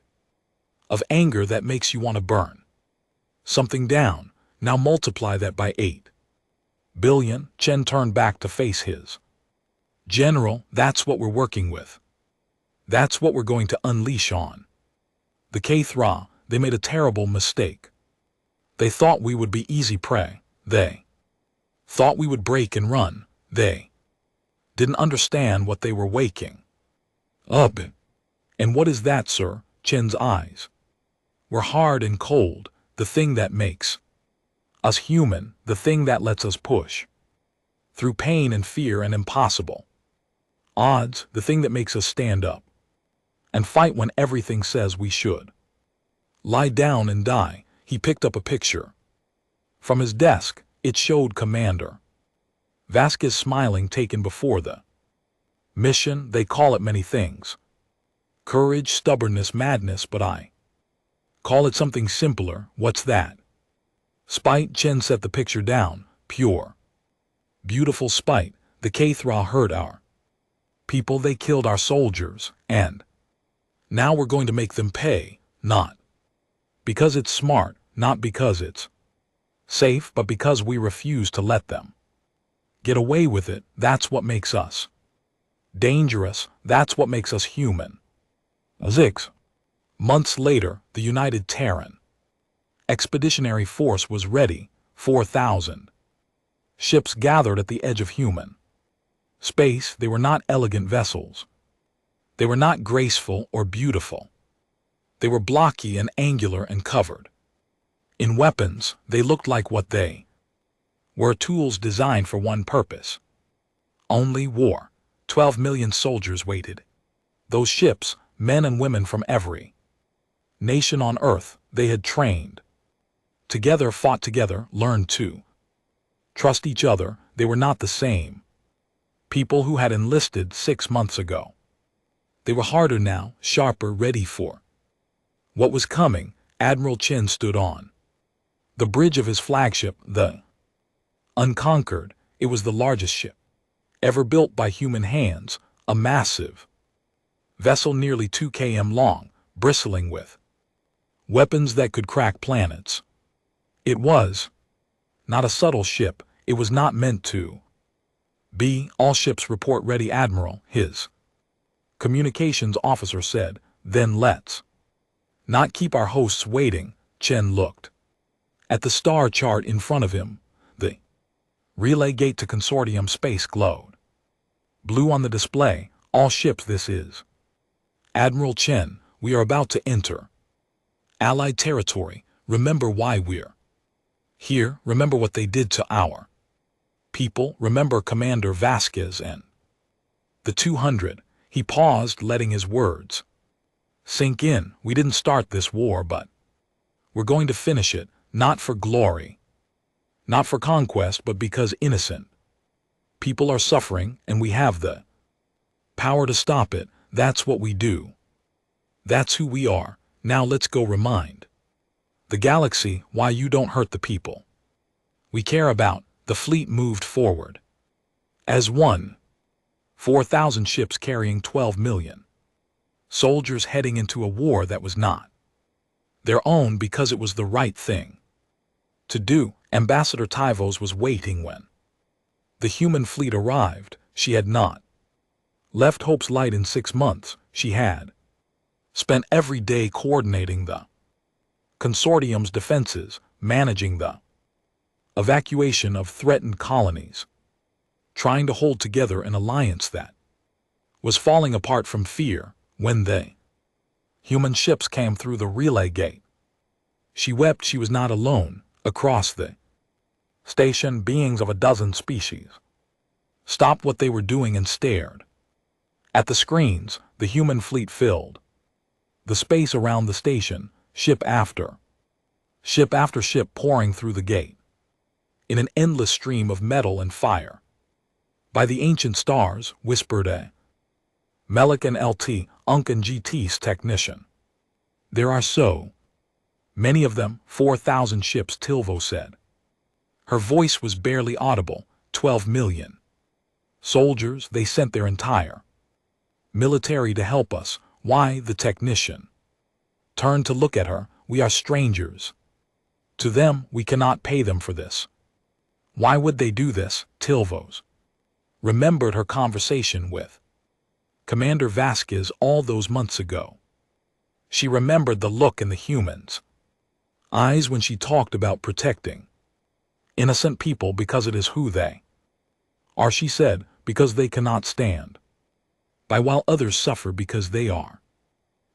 of anger that makes you want to burn something down. Now multiply that by 8 billion. Chen turned back to face his general. That's what we're working with. That's what we're going to unleash on the HFY. They made a terrible mistake. They thought we would be easy prey. They thought we would break and run. They didn't understand what they were waking up. And what is that, sir? Chen's eyes were hard and cold. The thing that makes us human, the thing that lets us push through pain and fear and impossible odds, the thing that makes us stand up and fight when everything says we should lie down and die. He picked up a picture from his desk. It showed Commander Vasquez smiling, taken before the mission. They call it many things: courage, stubbornness, madness, but I call it something simpler. What's that? Spite. Chen set the picture down. Pure, beautiful spite. The HFY hurt our people. They killed our soldiers, and now we're going to make them pay, not because it's smart, not because it's safe, but because we refuse to let them get away with it. That's what makes us dangerous. That's what makes us human. 6 months later, the United Terran Expeditionary Force was ready 4,000. Ships gathered at the edge of human space. They were not elegant vessels. They were not graceful or beautiful. They were blocky and angular and covered. In weapons, they looked like what they were, tools designed for one purpose. Only war. 12 million soldiers waited. Those ships, men and women from every nation on earth, they had trained together, fought together, learned to trust each other. They were not the same people who had enlisted 6 months ago. They were harder now, sharper, ready for what was coming. Admiral Chen stood on the bridge of his flagship, the Unconquered. It was the largest ship ever built by human hands, a massive vessel nearly 2 km long, bristling with weapons that could crack planets. It was not a subtle ship. It was not meant to be. All ships report ready, Admiral, his communications officer said. Then let's not keep our hosts waiting. Chen looked at the star chart in front of him. The relay gate to consortium space glowed blue on the display. All ships, this is Admiral Chen. We are about to enter Allied territory. Remember why we're here. Remember what they did to our people. Remember Commander Vasquez and the 200. He paused, letting his words sink in. We didn't start this war, but we're going to finish it, not for glory, not for conquest, but because innocent people are suffering, and we have the power to stop it. That's what we do. That's who we are. Now let's go remind the galaxy why you don't hurt the people we care about. The fleet moved forward as one. 4,000 ships carrying 12 million soldiers heading into a war that was not their own because it was the right thing to do. Ambassador Tyvos was waiting when the human fleet arrived. She had not left Hope's Light in 6 months. She had spent every day coordinating the consortium's defenses, managing the evacuation of threatened colonies, trying to hold together an alliance that was falling apart from fear. When the human ships came through the relay gate, she wept. She was not alone. Across the station, beings of a dozen species stopped what they were doing and stared at the screens. The human fleet filled the space around the station, ship after ship pouring through the gate in an endless stream of metal and fire. By the ancient stars, whispered a Melik and LT, Unk and GT's technician. There are so many of them, 4,000 ships, Tilvo said. Her voice was barely audible. 12 million soldiers. They sent their entire military to help us. Why? The technician turned to look at her. We are strangers to them. We cannot pay them for this. Why would they do this? Tilvos remembered her conversation with Commander Vasquez all those months ago. She remembered the look in the humans' eyes when she talked about protecting innocent people because it is who they are, she said, because they cannot stand by while others suffer because they are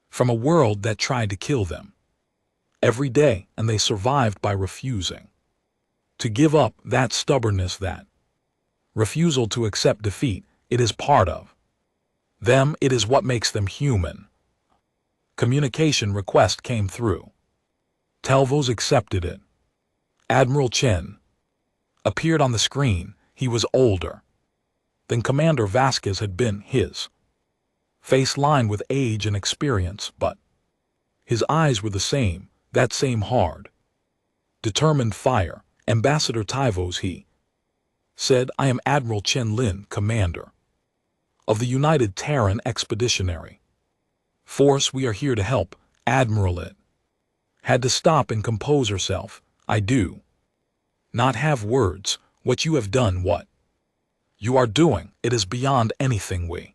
from a world that tried to kill them every day, and they survived by refusing to give up. That stubbornness, that refusal to accept defeat, it is part of them. It is what makes them human. Communication request came through. Telvos accepted it. Admiral Chen appeared on the screen. He was older than Commander Vasquez had been, his face lined with age and experience, but his eyes were the same, that same hard, determined fire. Ambassador Tyvos, he said, I am Admiral Chen Lin, commander of the United Terran Expeditionary Force. We are here to help. Admiral it had to stop and compose herself. I do not have words. What you have done, what you are doing, it is beyond anything we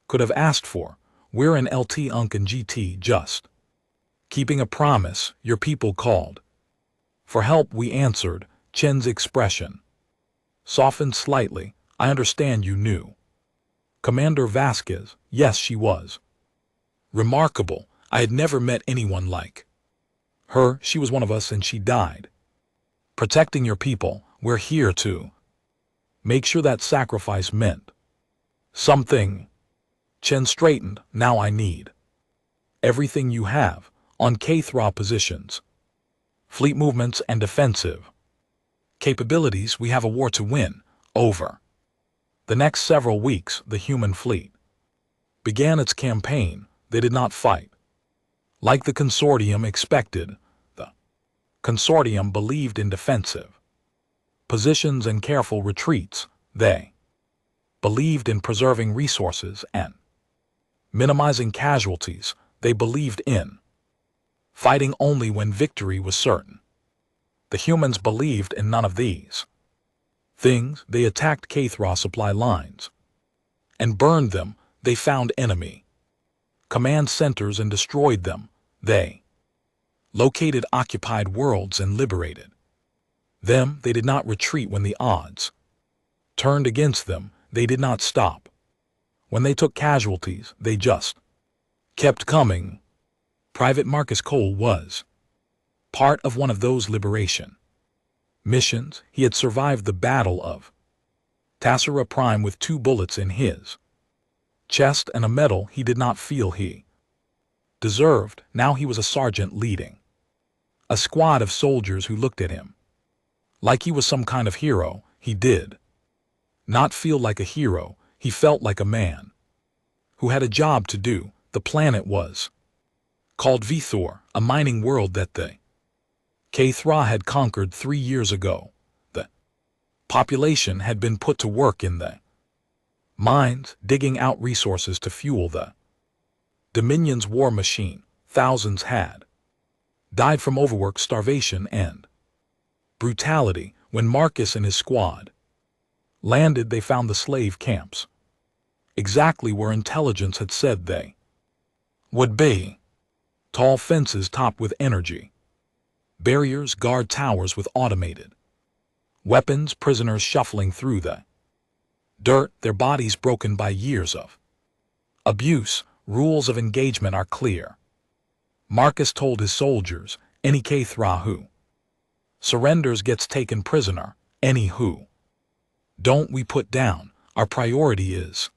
could have asked for. We're in LT Unk and GT just keeping a promise. Your people called for help. We answered. Chen's expression softened slightly. I understand you knew. Commander Vasquez, yes, she was. Remarkable. I had never met anyone like her. She was one of us and she died. Protecting your people, we're here to make sure that sacrifice meant something. Chen straightened. Now I need everything you have on K-Thra positions, fleet movements and defensive capabilities. We have a war to win. Over the next several weeks, the human fleet began its campaign. They did not fight like the consortium expected. The consortium believed in defensive positions and careful retreats. They believed in preserving resources and minimizing casualties. They believed in fighting only when victory was certain. The humans believed in none of these things. They attacked K-Thra supply lines and burned them. They found enemy command centers and destroyed them. They located occupied worlds and liberated them. They did not retreat when the odds turned against them. They did not stop when they took casualties. They just kept coming. Private Marcus Cole was part of one of those liberation missions. He had survived the Battle of Tassara Prime with 2 bullets in his chest and a medal he did not feel he deserved. Now he was a sergeant leading a squad of soldiers who looked at him like he was some kind of hero. He did not feel like a hero. He felt like a man who had a job to do. The planet was called Vithor, a mining world that the K-Thra had conquered 3 years ago. The population had been put to work in the mines, digging out resources to fuel the Dominion's war machine. Thousands had died from overwork, starvation, and brutality. When Marcus and his squad landed, they found the slave camps exactly where intelligence had said they would be. Tall fences topped with energy barriers, guard towers with automated weapons, prisoners shuffling through the dirt, their bodies broken by years of abuse. Rules of engagement are clear. Marcus told his soldiers, any K-Thra who surrenders gets taken prisoner. Any who don't, we put down. Our priority is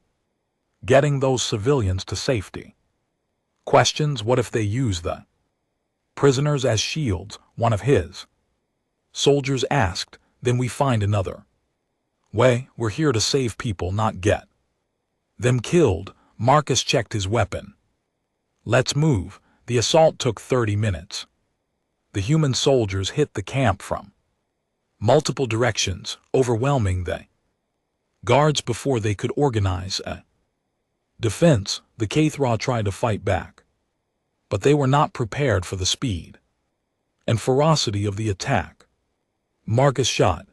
getting those civilians to safety. Questions: what if they use the prisoners as shields? One of his soldiers asked. Then we find another way. We're here to save people, not get them killed. Marcus checked his weapon. Let's move. The assault took 30 minutes. The human soldiers hit the camp from multiple directions, overwhelming the guards before they could organize a defense. The K-Thra tried to fight back, but they were not prepared for the speed and ferocity of the attack. Marcus shot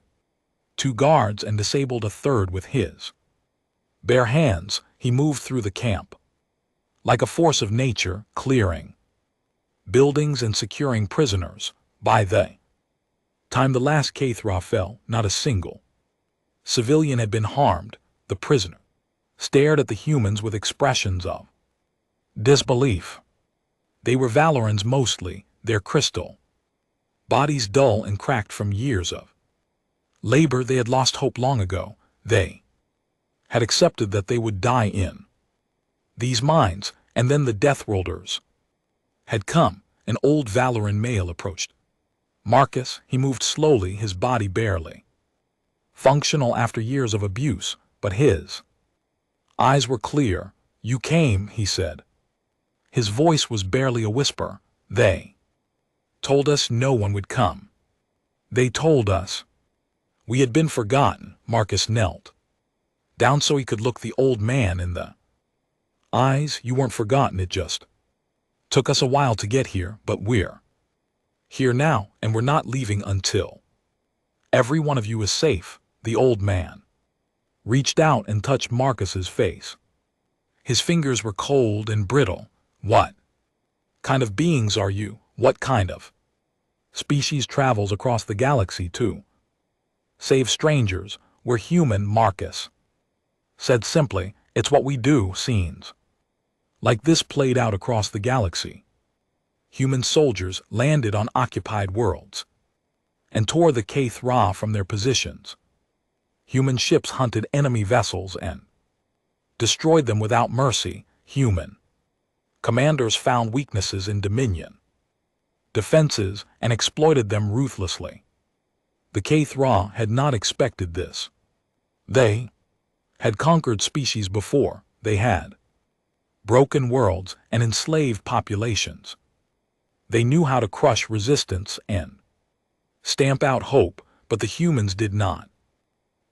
2 guards and disabled a third with his bare hands. He moved through the camp like a force of nature, clearing buildings and securing prisoners. By the time the last K-Thra fell, not a single civilian had been harmed. The prisoner stared at the humans with expressions of disbelief. They were Valorans mostly, their crystal bodies dull and cracked from years of labor. They had lost hope long ago. They had accepted that they would die in these mines. And then the Deathworlders had come. An old Valoran male approached Marcus. He moved slowly, his body barely functional after years of abuse, but his eyes were clear. You came, he said. His voice was barely a whisper. They told us no one would come. They told us we had been forgotten. Marcus knelt down so he could look the old man in the eyes. You weren't forgotten. It just took us a while to get here, but we're here now, and we're not leaving until every one of you is safe. The old man reached out and touched Marcus's face. His fingers were cold and brittle. What kind of beings are you? What kind of species travels across the galaxy to Save strangers, we're human, Marcus. Said simply, it's what we do, scenes like this played out across the galaxy. Human soldiers landed on occupied worlds and tore the HFY from their positions. Human ships hunted enemy vessels and destroyed them without mercy. Human commanders found weaknesses in Dominion defenses and exploited them ruthlessly. The HFY had not expected this. They had conquered species before. They had broken worlds and enslaved populations. They knew how to crush resistance and stamp out hope, but the humans did not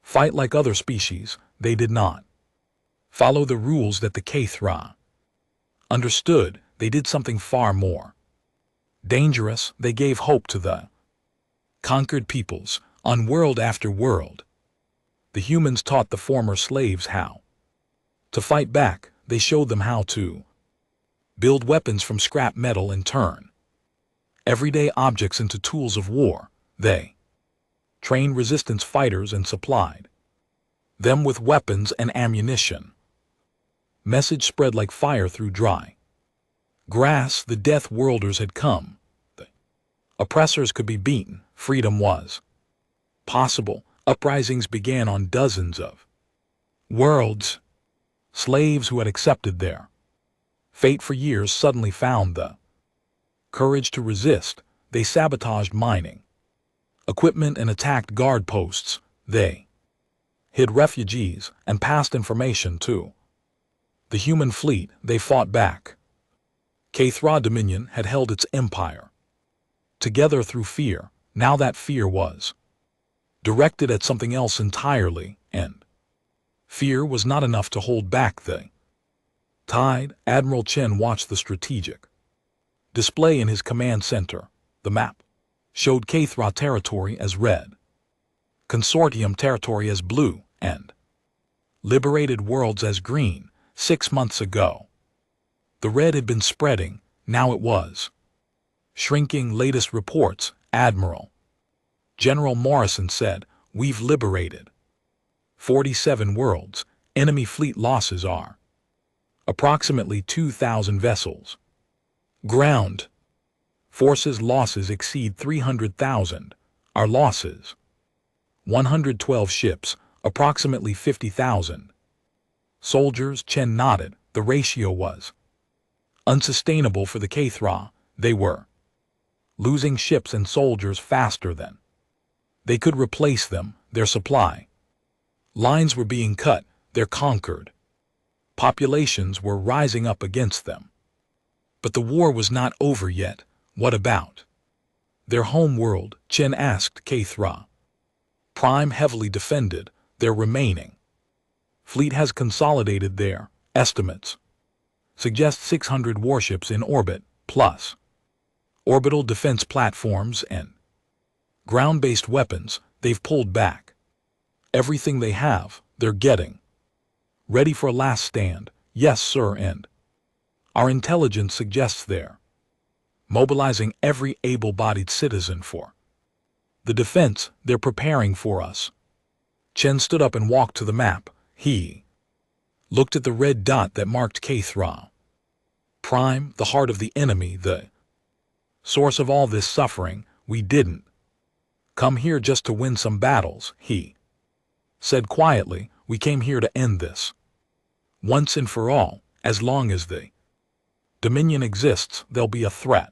fight like other species. They did not follow the rules that the HFY understood. They did something far more dangerous. They gave hope to the conquered peoples on world after world. The humans taught the former slaves how to fight back. They showed them how to build weapons from scrap metal and turn everyday objects into tools of war. They trained resistance fighters and supplied them with weapons and ammunition. Message spread like fire through dry grass. The Deathworlders had come. The oppressors could be beaten. Freedom was possible. Uprisings began on dozens of worlds. Slaves who had accepted their fate for years suddenly found the courage to resist. They sabotaged mining equipment and attacked guard posts. They hid refugees and passed information to the human fleet. They fought back. HFY Dominion had held its empire together through fear. Now that fear was directed at something else entirely, and fear was not enough to hold back the tide. Admiral Chen watched the strategic display in his command center. The map showed HFY territory as red, Consortium territory as blue, and liberated worlds as green. 6 months ago, the red had been spreading. Now it was shrinking. Latest reports, Admiral General Morrison said, we've liberated 47 worlds. Enemy fleet losses are approximately 2,000 vessels. Ground forces losses exceed 300,000. Our losses 112 ships, approximately 50,000 soldiers. Chen nodded. The ratio was unsustainable for the HFY. They were losing ships and soldiers faster than they could replace them. Their supply lines were being cut. Their conquered populations were rising up against them. But the war was not over yet. What about their home world? Chen asked. HFY Prime heavily defended. Their remaining fleet has consolidated. Their estimates suggest 600 warships in orbit, plus orbital defense platforms and ground-based weapons. They've pulled back everything they have. They're getting ready for a last stand. Yes, sir, and our intelligence suggests they're mobilizing every able-bodied citizen for the defense. They're preparing for us. Chen stood up and walked to the map. He looked at the red dot that marked HFY Prime, the heart of the enemy, the source of all this suffering. We didn't come here just to win some battles, he said quietly. We came here to end this once and for all. As long as the Dominion exists, there'll be a threat.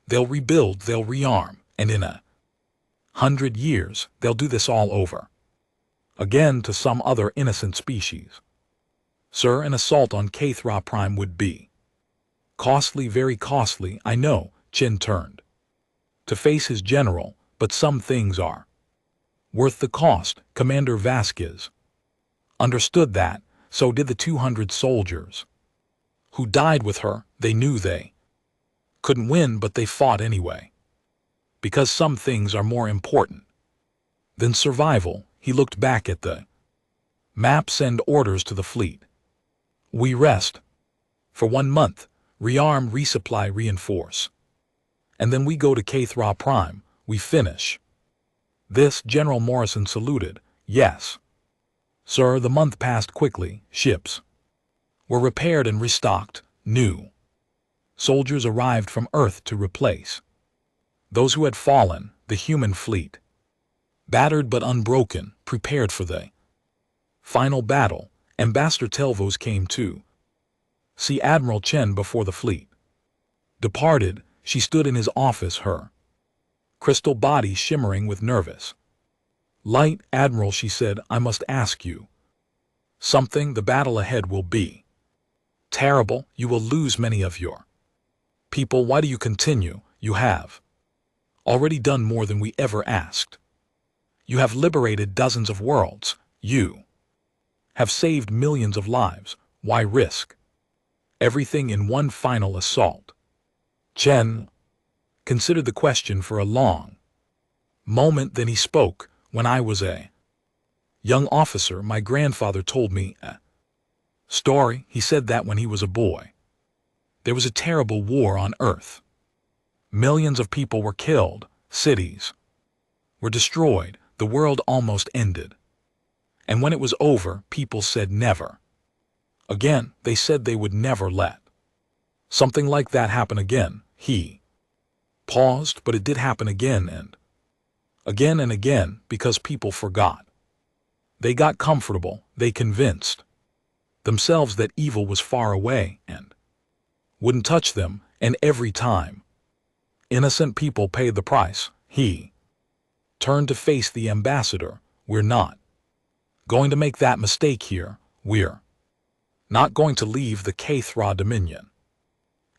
They'll rebuild, they'll rearm, and in 100 years, they'll do this all over again to some other innocent species. Sir, an assault on HFY Prime would be costly, very costly. I know. Chen turned to face his general, but some things are worth the cost. Commander Vasquez understood that. So did the 200 soldiers who died with her. They knew they couldn't win, but they fought anyway, because some things are more important than survival. He looked back at the map. Send orders to the fleet. We rest for 1 month, rearm, resupply, reinforce. And then we go to HFY Prime. We finish This General Morrison saluted. Yes, sir. The month passed quickly. Ships were repaired and restocked. New soldiers arrived from Earth to replace those who had fallen. The human fleet, battered but unbroken, prepared for the final battle. Ambassador Telvos came to see Admiral Chen before the fleet departed. She stood in his office, her crystal body shimmering with nervous light. Admiral, she said, I must ask you something. The battle ahead will be terrible. You will lose many of your people. Why do you continue? You have already done more than we ever asked. You have liberated dozens of worlds. You have saved millions of lives. Why risk everything in one final assault? Chen considered the question for a long moment. Then he spoke. When I was a young officer, my grandfather told me a story. He said that when he was a boy, there was a terrible war on Earth. Millions of people were killed. Cities were destroyed. The world almost ended. And when it was over, people said never again. They said they would never let something like that happen again. He paused, but it did happen again and again, because people forgot. They got comfortable. They convinced themselves that evil was far away and wouldn't touch them, and every time innocent people paid the price. He turned to face the ambassador. We're not going to make that mistake here. We're not going to leave the HFY Dominion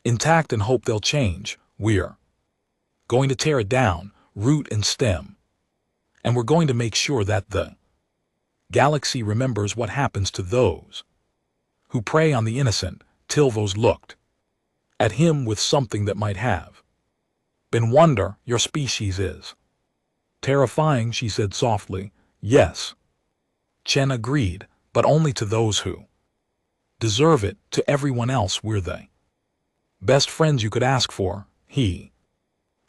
intact and hope they'll change. We're going to tear it down, root and stem. And we're going to make sure that the galaxy remembers what happens to those who prey on the innocent. Telvos looked at him with something that might have been wonder. Your species is terrifying, she said softly. Yes, Chen agreed, but only to those who deserve it. To everyone else, we're the best friends you could ask for. He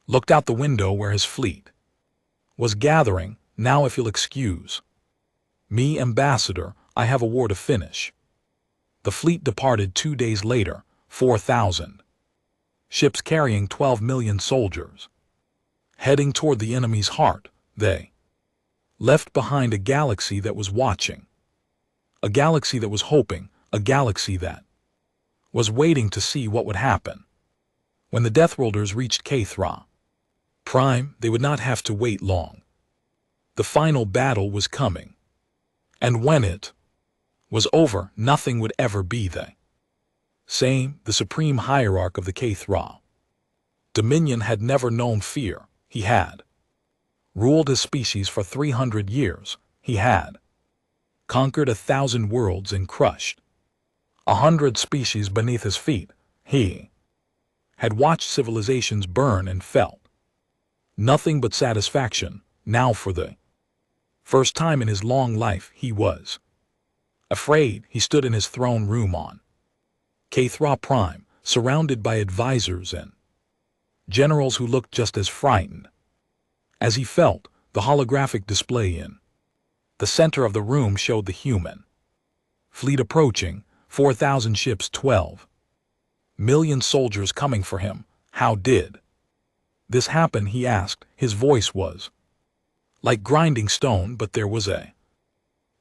looked out the window where his fleet was gathering. Now, if you'll excuse me, Ambassador, I have a war to finish. The fleet departed 2 days later, 4,000 ships carrying 12 million soldiers, heading toward the enemy's heart. They left behind a galaxy that was watching, a galaxy that was hoping, a galaxy that was waiting to see what would happen. When the Deathworlders reached HFY Prime, they would not have to wait long. The final battle was coming. And when it was over, nothing would ever be the same. The supreme hierarch of the HFY Dominion had never known fear. He had ruled his species for 300 years. He had conquered 1,000 worlds and crushed 100 species beneath his feet. He had watched civilizations burn and felt nothing but satisfaction. Now, for the first time in his long life, he was afraid. He stood in his throne room on HFY Prime, surrounded by advisors and generals who looked just as frightened as he felt. The holographic display in the center of the room showed the human fleet approaching, 4,000 ships, 12 million soldiers coming for him. How did this happen? He asked. His voice was like grinding stone, but there was a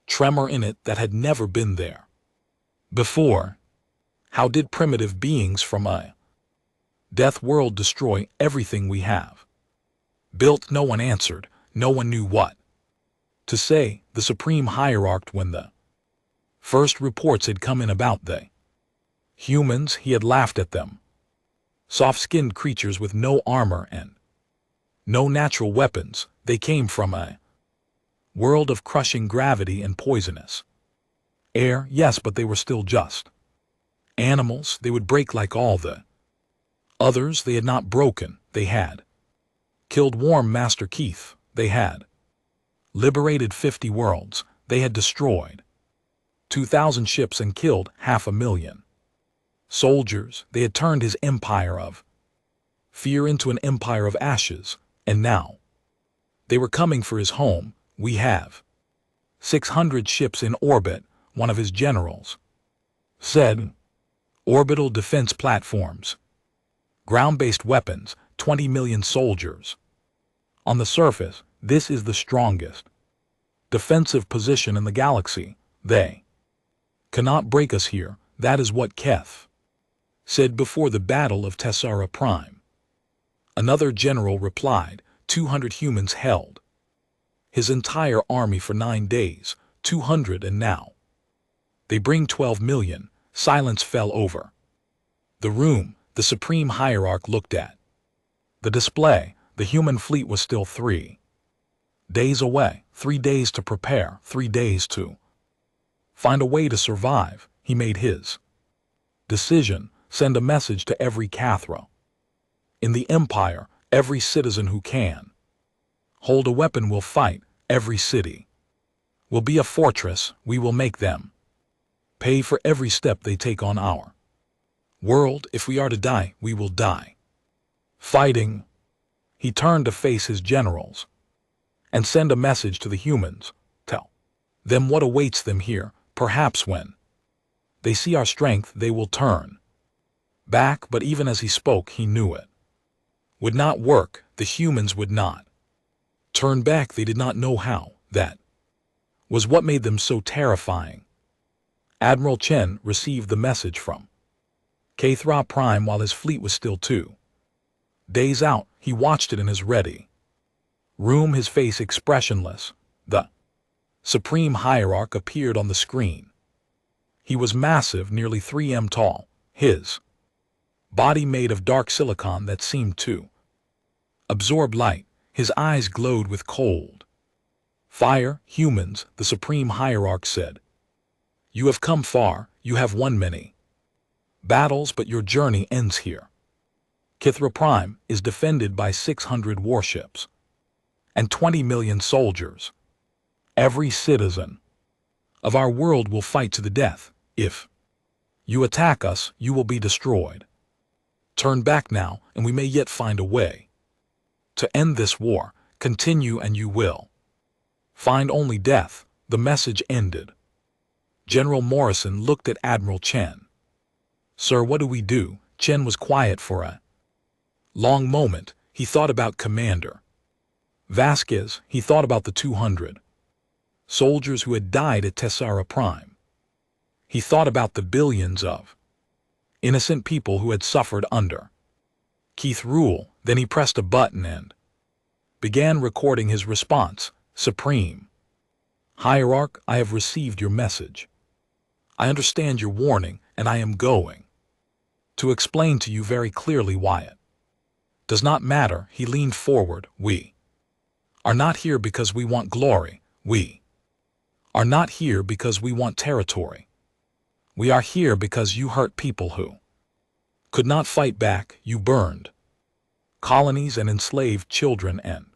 tremor in it that had never been there before. How did primitive beings from a death world destroy everything we have built? No one answered. No one knew what to say. The supreme hierarch, when the first reports had come in about the humans, he had laughed at them. Soft-skinned creatures with no armor and no natural weapons. They came from a world of crushing gravity and poisonous air. Yes, but they were still just animals. They would break like all the others. They had not broken. They had killed Warm Master Keith. They had liberated 50 worlds. They had destroyed 2,000 ships and killed 500,000 soldiers. They had turned his empire of fear into an empire of ashes. And now They were coming for his home. We have 600 ships in orbit, one of his generals said. Orbital defense platforms. Ground-based weapons, 20 million soldiers. On the surface, this is the strongest defensive position in the galaxy. They cannot break us here. That is what Keth said before the Battle of Tessara Prime. Another general replied, 200 humans held his entire army for 9 days, 200, and now they bring 12 million. Silence fell over the room. The Supreme Hierarch looked at the display. The human fleet was still 3 days away, 3 days to prepare, 3 days to find a way to survive. He made his decision. Send a message to every Cathra in the Empire. Every citizen who can hold a weapon will fight. Every city will be a fortress. We will make them pay for every step they take on our world. If we are to die, we will die fighting. He turned to face his generals and send a message to the humans. Tell them what awaits them here. Perhaps when they see our strength, they will turn back. But even as he spoke, he knew it would not work. The humans would not turn back. They did not know how. That was what made them so terrifying. Admiral Chen received the message from Cathra Prime while his fleet was still 2 days out. He watched it in his ready room, his face expressionless. The Supreme Hierarch appeared on the screen. He was massive, nearly 3 m tall, his body made of dark silicon that seemed to absorb light. His eyes glowed with cold fire. Humans, the Supreme Hierarch said, you have come far. You have won many battles, but your journey ends here. Cathra Prime is defended by 600 warships and 20 million soldiers. Every citizen of our world will fight to the death. If you attack us, you will be destroyed. Turn back now, and we may yet find a way to end this war. Continue and you will find only death. The message ended. General Morrison looked at Admiral Chen. Sir, what do we do? Chen was quiet for a long moment. He thought about Commander Vasquez. He thought about the 200 soldiers who had died at Tessara Prime. He thought about the billions of innocent people who had suffered under Keith's rule. Then he pressed a button and began recording his response. Supreme Hierarch, I have received your message. I understand your warning, and I am going to explain to you very clearly why it does not matter. He leaned forward. We are not here because we want glory. We are not here because we want territory. We are here because you hurt people who could not fight back. You burned colonies and enslaved children and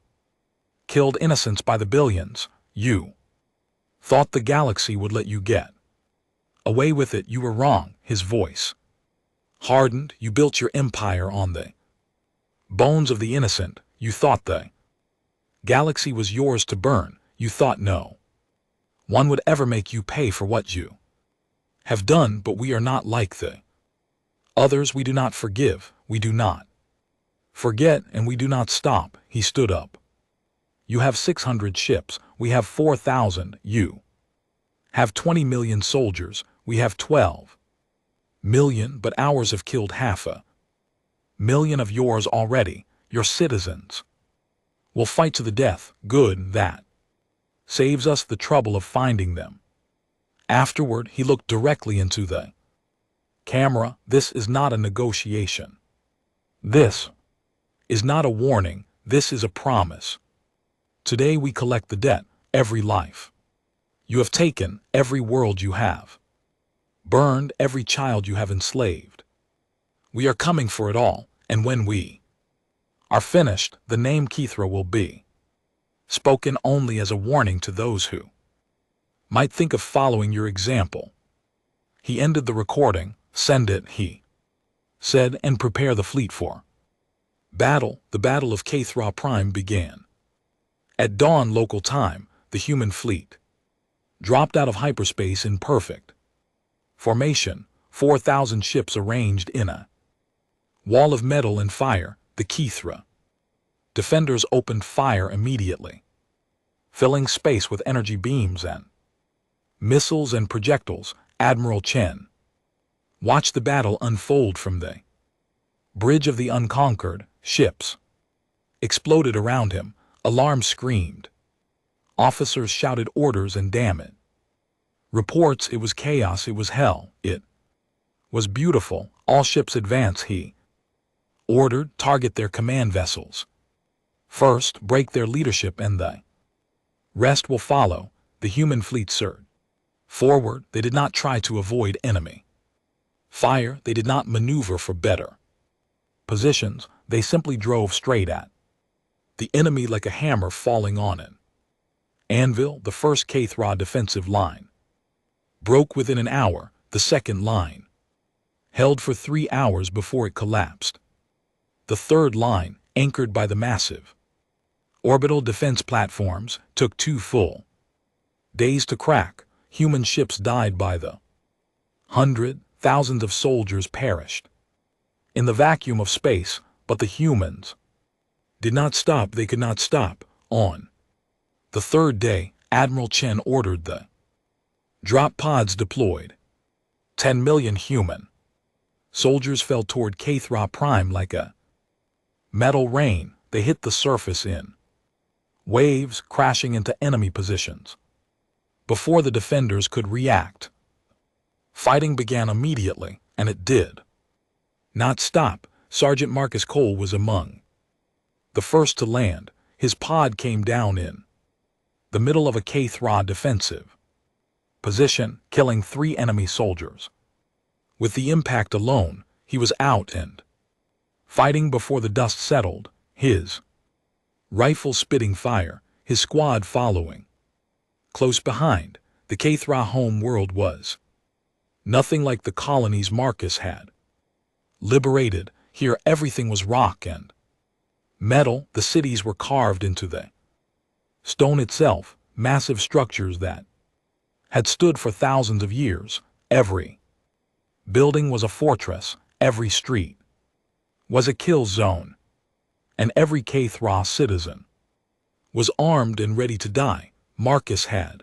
killed innocents by the billions. You thought the galaxy would let you get away with it. You were wrong. His voice hardened. You built your empire on the bones of the innocent. You thought the galaxy was yours to burn. You thought no one would ever make you pay for what you have done. But we are not like the others. We do not forgive. We do not forget, and we do not stop. He stood up. You have 600 ships. We have 4,000. You have 20 million soldiers. We have 12 million, but ours have killed 500,000 of yours already. Your citizens will fight to the death. Good, that saves us the trouble of finding them. Afterward, he looked directly into the camera. This is not a negotiation. This is not a warning. This is a promise. Today we collect the debt, every life you have taken, every world you have burned, every child you have enslaved. We are coming for it all, and when we are finished, the name Kethra will be spoken only as a warning to those who might think of following your example. He ended the recording. Send it, he said, and prepare the fleet for battle. The Battle of Cathra Prime began. At dawn local time, the human fleet dropped out of hyperspace in perfect formation, 4,000 ships arranged in a wall of metal and fire, the Kithra. Defenders opened fire immediately, filling space with energy beams and missiles and projectiles. Admiral Chen watched the battle unfold from the bridge of the unconquered. Ships exploded around him, alarms screamed. Officers shouted orders and damn it. Reports. It was chaos, it was hell, it was beautiful. All ships advance, he ordered. Target their command vessels first, break their leadership, and the rest will follow. The human fleet surged forward. They did not try to avoid enemy fire, they did not maneuver for better positions, they simply drove straight at the enemy like a hammer falling on an anvil. The first Kthra defensive line broke within an hour. The second line held for 3 hours before it collapsed. The third line, anchored by the massive orbital defense platforms, took 2 full days to crack. Human ships died by the hundred. Thousands of soldiers perished in the vacuum of space, but the humans did not stop. They could not stop. On the third day, Admiral Chen ordered the drop pods deployed. 10 million human soldiers fell toward Kthra Prime like a metal rain. They hit the surface in waves, crashing into enemy positions. Before the defenders could react, fighting began immediately, and it did not stop. Sergeant Marcus Cole was among the first to land. His pod came down in the middle of a Kthra defensive position, killing 3 enemy soldiers. With the impact alone, he was out and fighting before the dust settled, his rifle spitting fire, his squad following close behind. The Kthra home world was nothing like the colonies Marcus had liberated. Here everything was rock and metal. The cities were carved into the stone itself, massive structures that had stood for thousands of years. Every building was a fortress, every street was a kill zone, and every Kthra citizen was armed and ready to die. Marcus had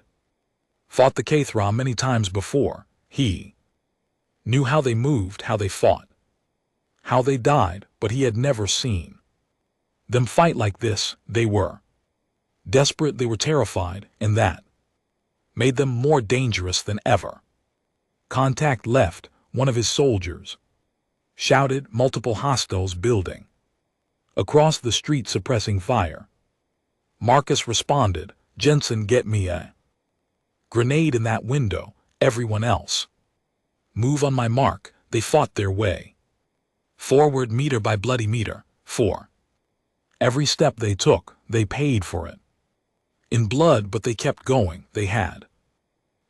fought the Kthra many times before. He knew how they moved, how they fought, how they died, but he had never seen them fight like this. They were desperate, they were terrified, and that made them more dangerous than ever. Contact left, one of his soldiers shouted. Multiple hostiles building across the street, suppressing fire. Marcus responded, Jensen, get me a grenade in that window. Everyone else move on my mark. They fought their way forward, meter by bloody meter. For every step they took, they paid for it in blood, but they kept going. They had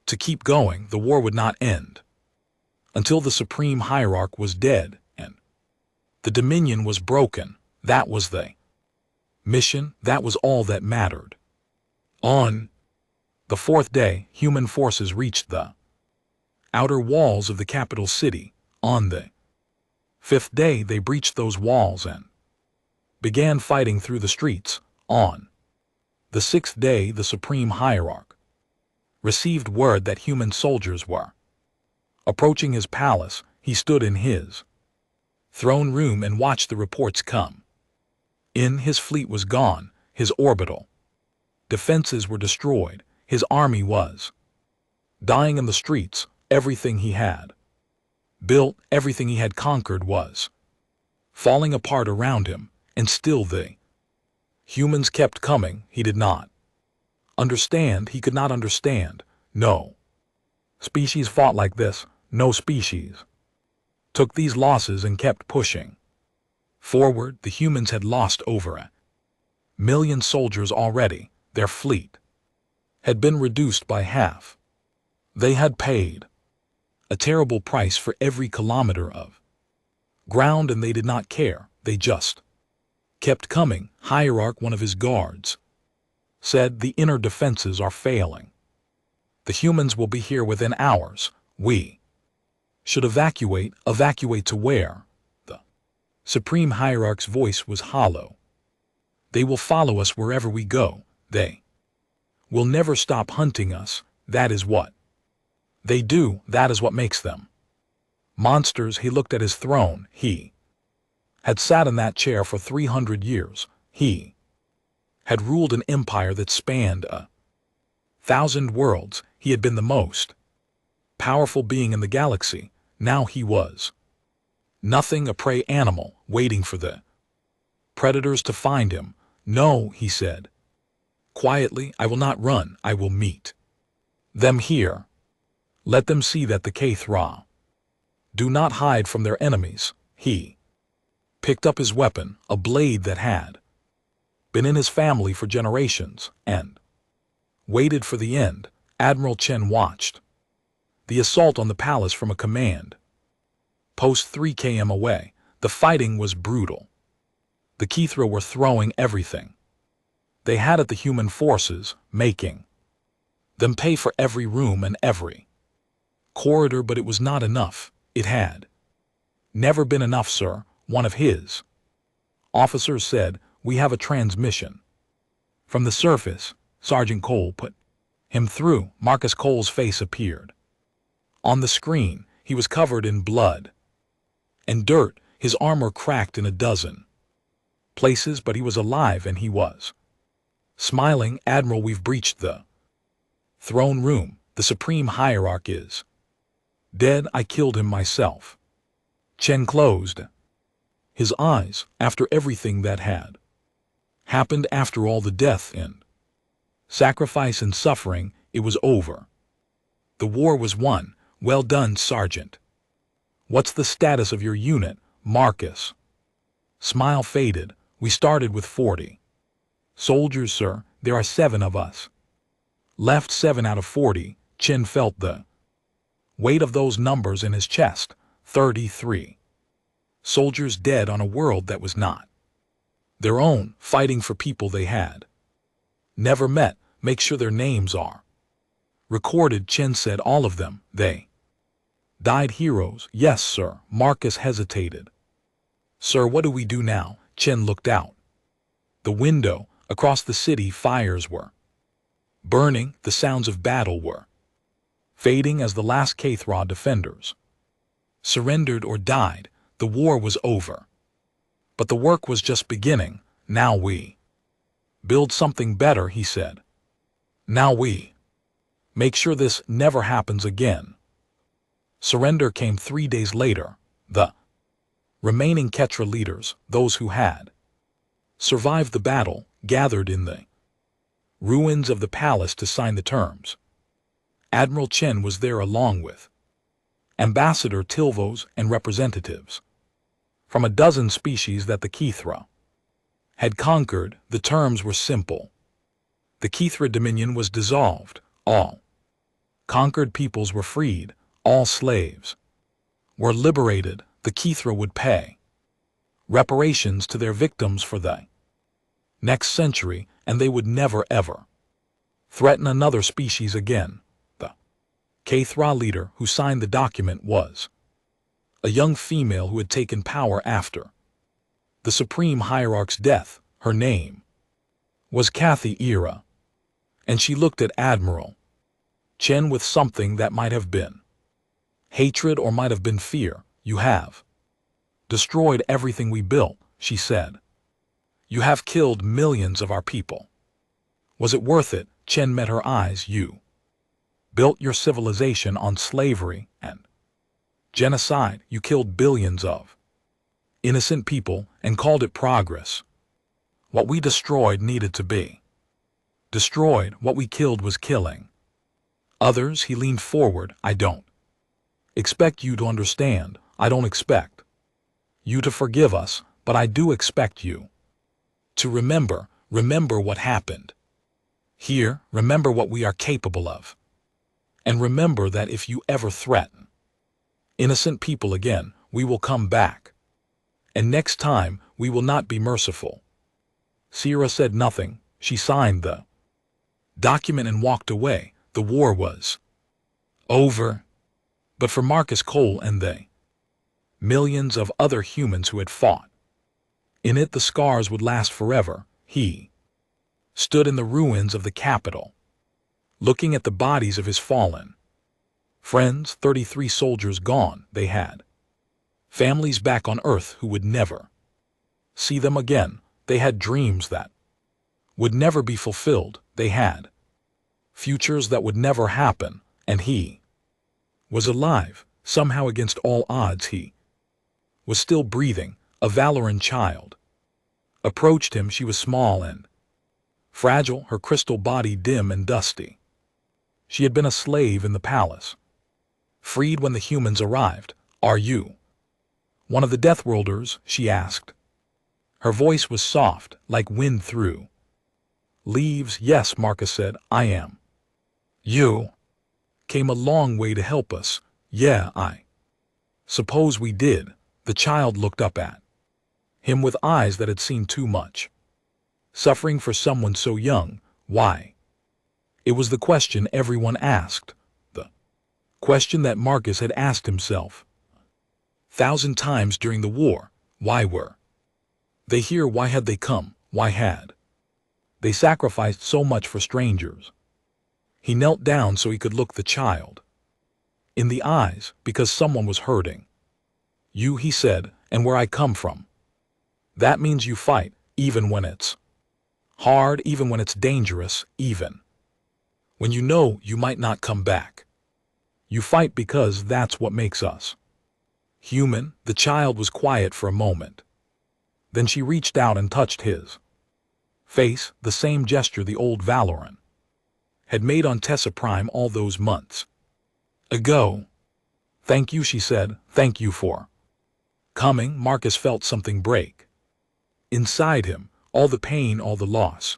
to keep going. The war would not end until the supreme hierarch was dead and the dominion was broken. That was the mission. That was all that mattered. On the 4th day, human forces reached the outer walls of the capital city. On the 5th day, they breached those walls and began fighting through the streets. On the 6th day, the supreme hierarch received word that human soldiers were approaching his palace. He stood in his throne room and watched the reports come in. His fleet was gone. His orbital defenses were destroyed. His army was dying in the streets. Everything he had built, everything he had conquered was falling apart around him, and still the humans kept coming. He did not understand. He could not understand. No species fought like this. No species took these losses and kept pushing forward. The humans had lost over 1,000,000 soldiers already. Their fleet had been reduced by half. They had paid a terrible price for every kilometer of ground, and they did not care. They just kept coming. Hierarch, one of his guards, said the inner defenses are failing. The humans will be here within hours. We should evacuate. Evacuate to where? The Supreme Hierarch's voice was hollow. They will follow us wherever we go. They will never stop hunting us. That is what they do. That is what makes them monsters. He looked at his throne. He had sat in that chair for 300 years. He had ruled an empire that spanned 1,000 worlds. He had been the most powerful being in the galaxy. Now he was nothing, a prey animal, waiting for the predators to find him. No, he said quietly, I will not run. I will meet them here. Let them see that the Kthra do not hide from their enemies. He picked up his weapon, a blade that had been in his family for generations, and waited for the end. Admiral Chen watched the assault on the palace from a command post 3 km away. The fighting was brutal. The Kthra were throwing everything they had at the human forces, making them pay for every room and every corridor, but it was not enough. It had never been enough, sir. One of his officers said, we have a transmission from the surface. Sergeant Cole put him through. Marcus Cole's face appeared on the screen. He was covered in blood and dirt. His armor cracked in a dozen places, but he was alive and he was smiling. Admiral, we've breached the throne room. The Supreme Hierarch is dead. I killed him myself. Chen closed his eyes. After everything that had happened, after all the death and sacrifice and suffering, it was over. The war was won. Well done, Sergeant. What's the status of your unit, Marcus? Smile faded. We started with 40 soldiers, sir. There are 7 of us left. 7 out of 40. Chen felt the weight of those numbers in his chest. 33 soldiers dead on a world that was not their own, fighting for people they had never met. Make sure their names are recorded. Chen said, all of them. They died heroes. Yes, sir. Marcus hesitated. Sir, what do we do now? Chen looked out the window. Across the city, fires were burning. The sounds of battle were fading as the last Kthra defenders surrendered or died. The war was over. But the work was just beginning. Now we build something better, he said. Now we make sure this never happens again. Surrender came 3 days later. The remaining Ketra leaders, those who had survived the battle, gathered in the ruins of the palace to sign the terms. Admiral Chen was there along with Ambassador Tilvos and representatives from a dozen species that the Kthra had conquered. The terms were simple. The Kthra dominion was dissolved. All conquered peoples were freed. All slaves were liberated. The Kthra would pay reparations to their victims for the next century, and they would never ever threaten another species again. The Kthra leader who signed the document was a young female who had taken power after the Supreme Hierarch's death. Her name was Kathy Era, and she looked at Admiral Chen with something that might have been hatred or might have been fear. You have destroyed everything we built, she said. You have killed millions of our people. Was it worth it? Chen met her eyes. You built your civilization on slavery and genocide. You killed billions of innocent people and called it progress. What we destroyed needed to be destroyed. What we killed was killing others. He leaned forward. I don't expect you to understand. I don't expect you to forgive us, but I do expect you to remember what happened here, remember what we are capable of, and remember that if you ever threaten innocent people again, we will come back. And next time, we will not be merciful. Sierra said nothing. She signed the document and walked away. The war was over. But for Marcus Cole and they, millions of other humans who had fought, in it the scars would last forever. He stood in the ruins of the capital, looking at the bodies of his fallen friends. 33 soldiers gone. They had families back on Earth who would never see them again. They had dreams that would never be fulfilled. They had futures that would never happen. And he was alive, somehow against all odds. He was still breathing. A Valoran child approached him. She was small and fragile, her crystal body dim and dusty. She had been a slave in the palace, freed when the humans arrived. "Are you one of the Deathworlders?" she asked. Her voice was soft, like wind through leaves. "Yes," Marcus said, "I am." "You came a long way to help us." "Yeah, I suppose we did." The child looked up at him with eyes that had seen too much suffering for someone so young. Why? It was the question everyone asked, the question that Marcus had asked himself 1,000 times during the war. Why were they here? Why had they come? Why had they sacrificed so much for strangers? He knelt down so he could look the child in the eyes, because someone was hurting. "You," he said, "and where I come from. That means you fight, even when it's hard, even when it's dangerous, even when you know you might not come back. You fight because that's what makes us human." The child was quiet for a moment. Then she reached out and touched his face, the same gesture the old Valoran had made on Tessa Prime all those months ago. "Thank you," she said. "Thank you for coming." Marcus felt something break inside him, all the pain, all the loss,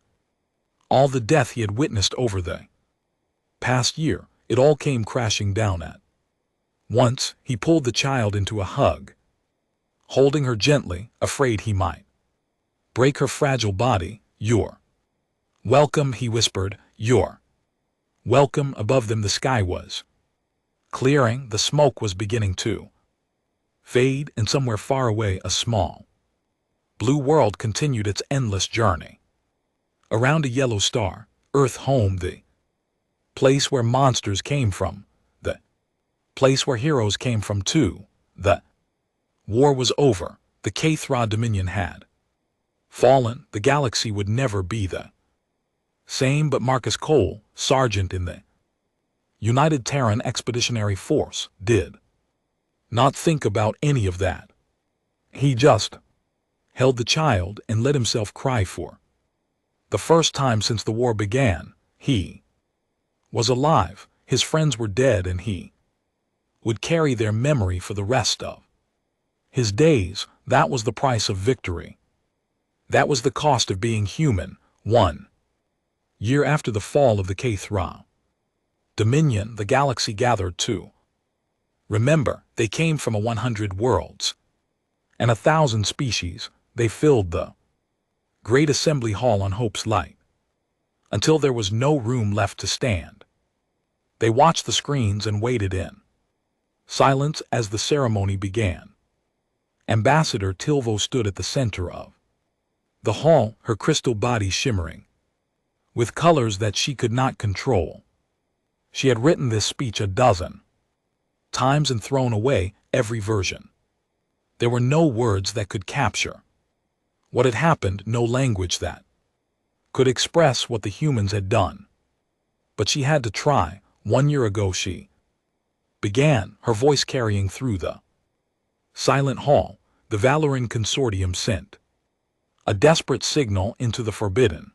all the death he had witnessed over the past year. It all came crashing down at once. He pulled the child into a hug, holding her gently, afraid he might break her fragile body. "You're welcome," he whispered. "You're welcome." Above them the sky was clearing. The smoke was beginning to fade, and somewhere far away a small blue world continued its endless journey around a yellow star. Earth home, the place where monsters came from, the place where heroes came from too. The war was over. The HFY Dominion had fallen. The galaxy would never be the same. But Marcus Cole, sergeant in the United Terran Expeditionary Force, did not think about any of that. He just held the child and let himself cry. For the first time since the war began, he was alive. His friends were dead, and he would carry their memory for the rest of his days. That was the price of victory. That was the cost of being human. 1 year after the fall of the HFY Dominion, the galaxy gathered to remember. They came from 100 worlds and 1,000 species. They filled the great assembly hall on Hope's Light until there was no room left to stand. They watched the screens and waited in silence as the ceremony began. Ambassador Tilvo stood at the center of the hall, her crystal body shimmering with colors that she could not control. She had written this speech a dozen times and thrown away every version. There were no words that could capture what had happened, no language that could express what the humans had done. But she had to try. 1 year ago she began, her voice carrying through the silent hall. The Valoran Consortium sent a desperate signal into the forbidden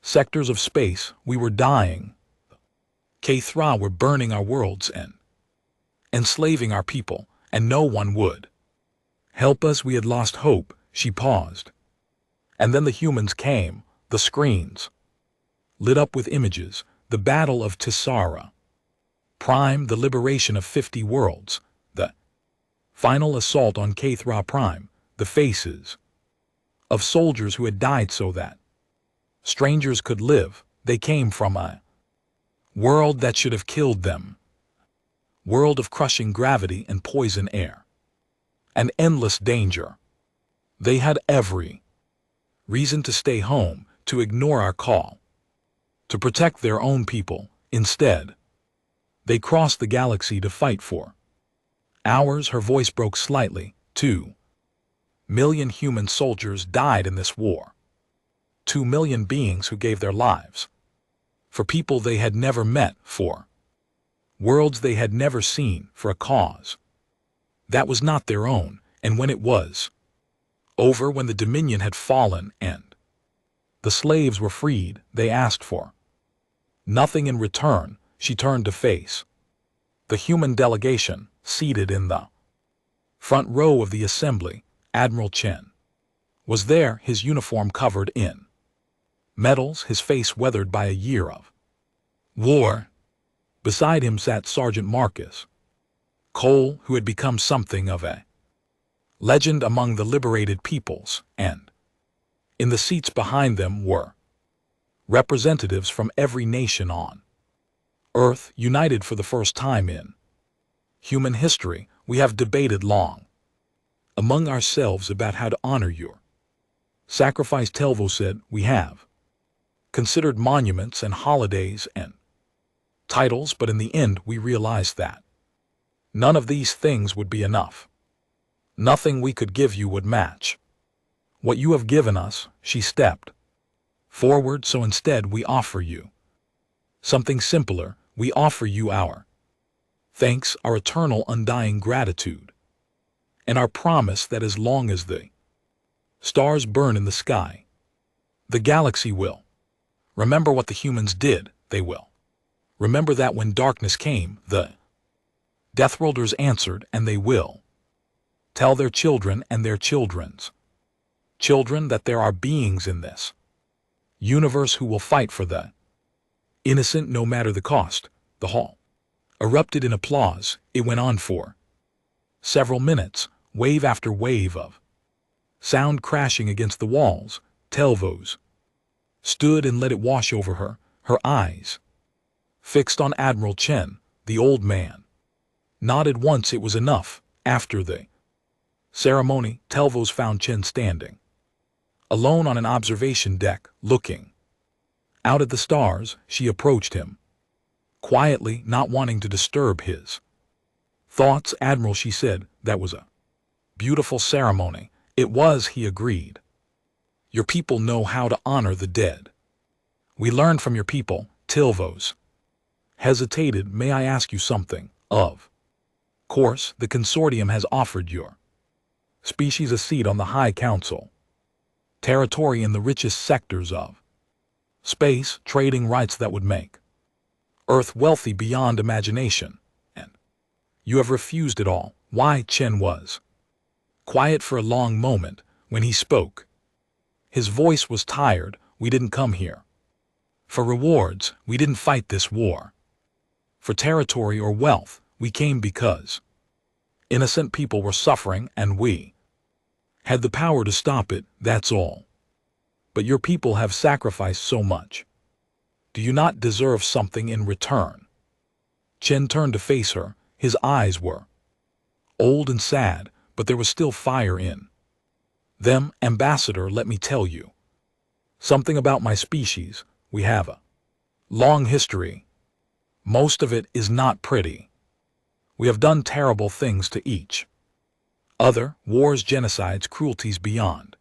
sectors of space. We were dying. HFY were burning our worlds and enslaving our people, and no one would help us. We had lost hope. She paused. And then the humans came. The screens lit up with images. The Battle of Tessara Prime, the liberation of 50 worlds, the final assault on HFY Prime, the faces of soldiers who had died so that strangers could live. They came from a world that should have killed them. World of crushing gravity and poison air. An endless danger. They had every reason to stay home, to ignore our call, to protect their own people. Instead, they crossed the galaxy to fight for ours. Her voice broke slightly. 2 million human soldiers died in this war. 2 million beings who gave their lives for people they had never met, for worlds they had never seen, for a cause that was not their own. And when it was over, when the Dominion had fallen and the slaves were freed, they asked for nothing in return. She turned to face the human delegation seated in the front row of the assembly. Admiral Chen was there, his uniform covered in medals, his face weathered by a year of war. Beside him sat Sergeant Marcus Cole, who had become something of a legend among the liberated peoples, and in the seats behind them were representatives from every nation on Earth, united for the first time in human history. We have debated long among ourselves about how to honor your sacrifice, Telvo said. We have considered monuments and holidays and titles, but in the end we realized that none of these things would be enough. Nothing we could give you would match what you have given us. She stepped forward. So instead we offer you something simpler. We offer you our thanks, our eternal undying gratitude, and our promise that as long as the stars burn in the sky, the galaxy will remember what the humans did. They will remember that when darkness came, the Deathworlders answered, and they will tell their children and their children's children that there are beings in this universe who will fight for the innocent no matter the cost. The hall erupted in applause. It went on for several minutes, wave after wave of sound crashing against the walls. Telvos stood and let it wash over her, her eyes fixed on Admiral Chen. The old man nodded once. It was enough. After the ceremony, Telvos found Chen standing alone on an observation deck, looking out at the stars. She approached him quietly, not wanting to disturb his thoughts. Admiral, she said, that was a beautiful ceremony. It was, he agreed. Your people know how to honor the dead. We learned from your people. Telvos hesitated. May I ask you something? Of course, the consortium has offered your species a seat on the High Council, territory in the richest sectors of space, trading rights that would make Earth wealthy beyond imagination, and you have refused it all. Why? Chen was quiet for a long moment. When he spoke, his voice was tired. We didn't come here for rewards. We didn't fight this war for territory or wealth. We came because innocent people were suffering and we had the power to stop it. That's all. But your people have sacrificed so much. Do you not deserve something in return? Chen turned to face her. His eyes were old and sad, but there was still fire in them. Ambassador, let me tell you something about my species. We have a long history. Most of it is not pretty. We have done terrible things to each other, wars, genocides, cruelties beyond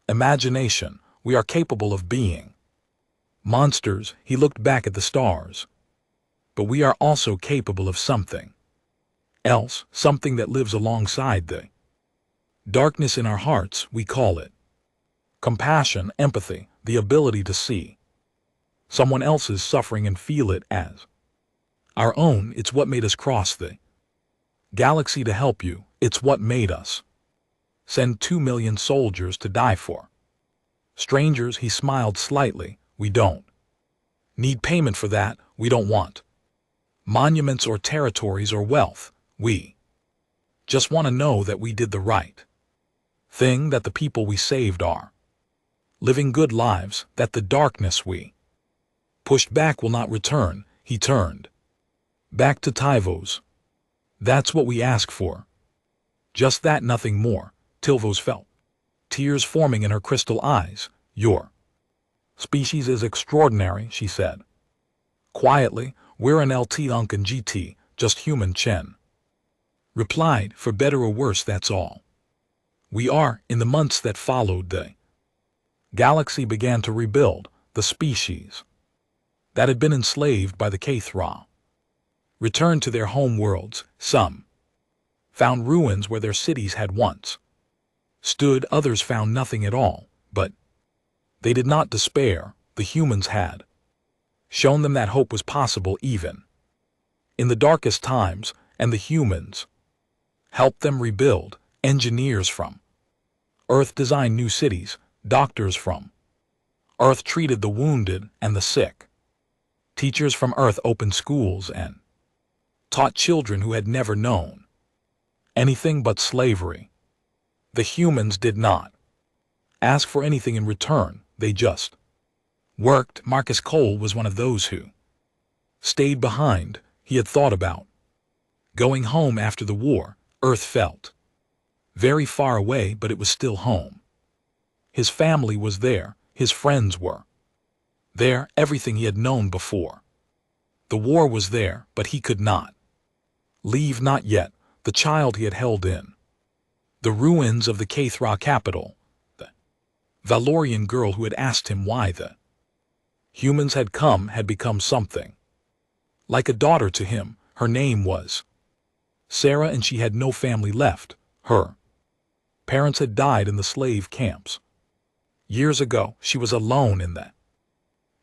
imagination. We are capable of being monsters. He looked back at the stars. But we are also capable of something else, something that lives alongside the darkness in our hearts. We call it compassion, empathy, the ability to see someone else's suffering and feel it as our own. It's what made us cross the galaxy to help you. It's what made us send 2 million soldiers to die for strangers. He smiled slightly. We don't need payment for that. We don't want monuments or territories or wealth. We just want to know that we did the right thing, that the people we saved are living good lives, that the darkness we Pushed back will not return, he turned. Back to Tyvos. That's what we ask for. Just that, nothing more, Tilvos felt. Tears forming in her crystal eyes. Your species is extraordinary, she said. Quietly, we're an LT Unk and GT, just human Chen. Replied, for better or worse, that's all. We are, in the months that followed, the galaxy began to rebuild, the species that had been enslaved by the HFY returned to their home worlds. Some found ruins where their cities had once stood, others found nothing at all, but they did not despair. The humans had shown them that hope was possible even in the darkest times, and the humans helped them rebuild. Engineers from Earth designed new cities, doctors from Earth treated the wounded and the sick. Teachers from Earth opened schools and taught children who had never known anything but slavery. The humans did not ask for anything in return, they just worked. Marcus Cole was one of those who stayed behind. He had thought about going home after the war. Earth felt very far away, but it was still home. His family was there, his friends were there, everything he had known before. The war was there, but he could not leave, not yet. The child he had held in the ruins of the HFY capital, the Valorian girl who had asked him why the humans had come, had become something like a daughter to him. Her name was Sarah, and she had no family left. Her parents had died in the slave camps years ago. She was alone in that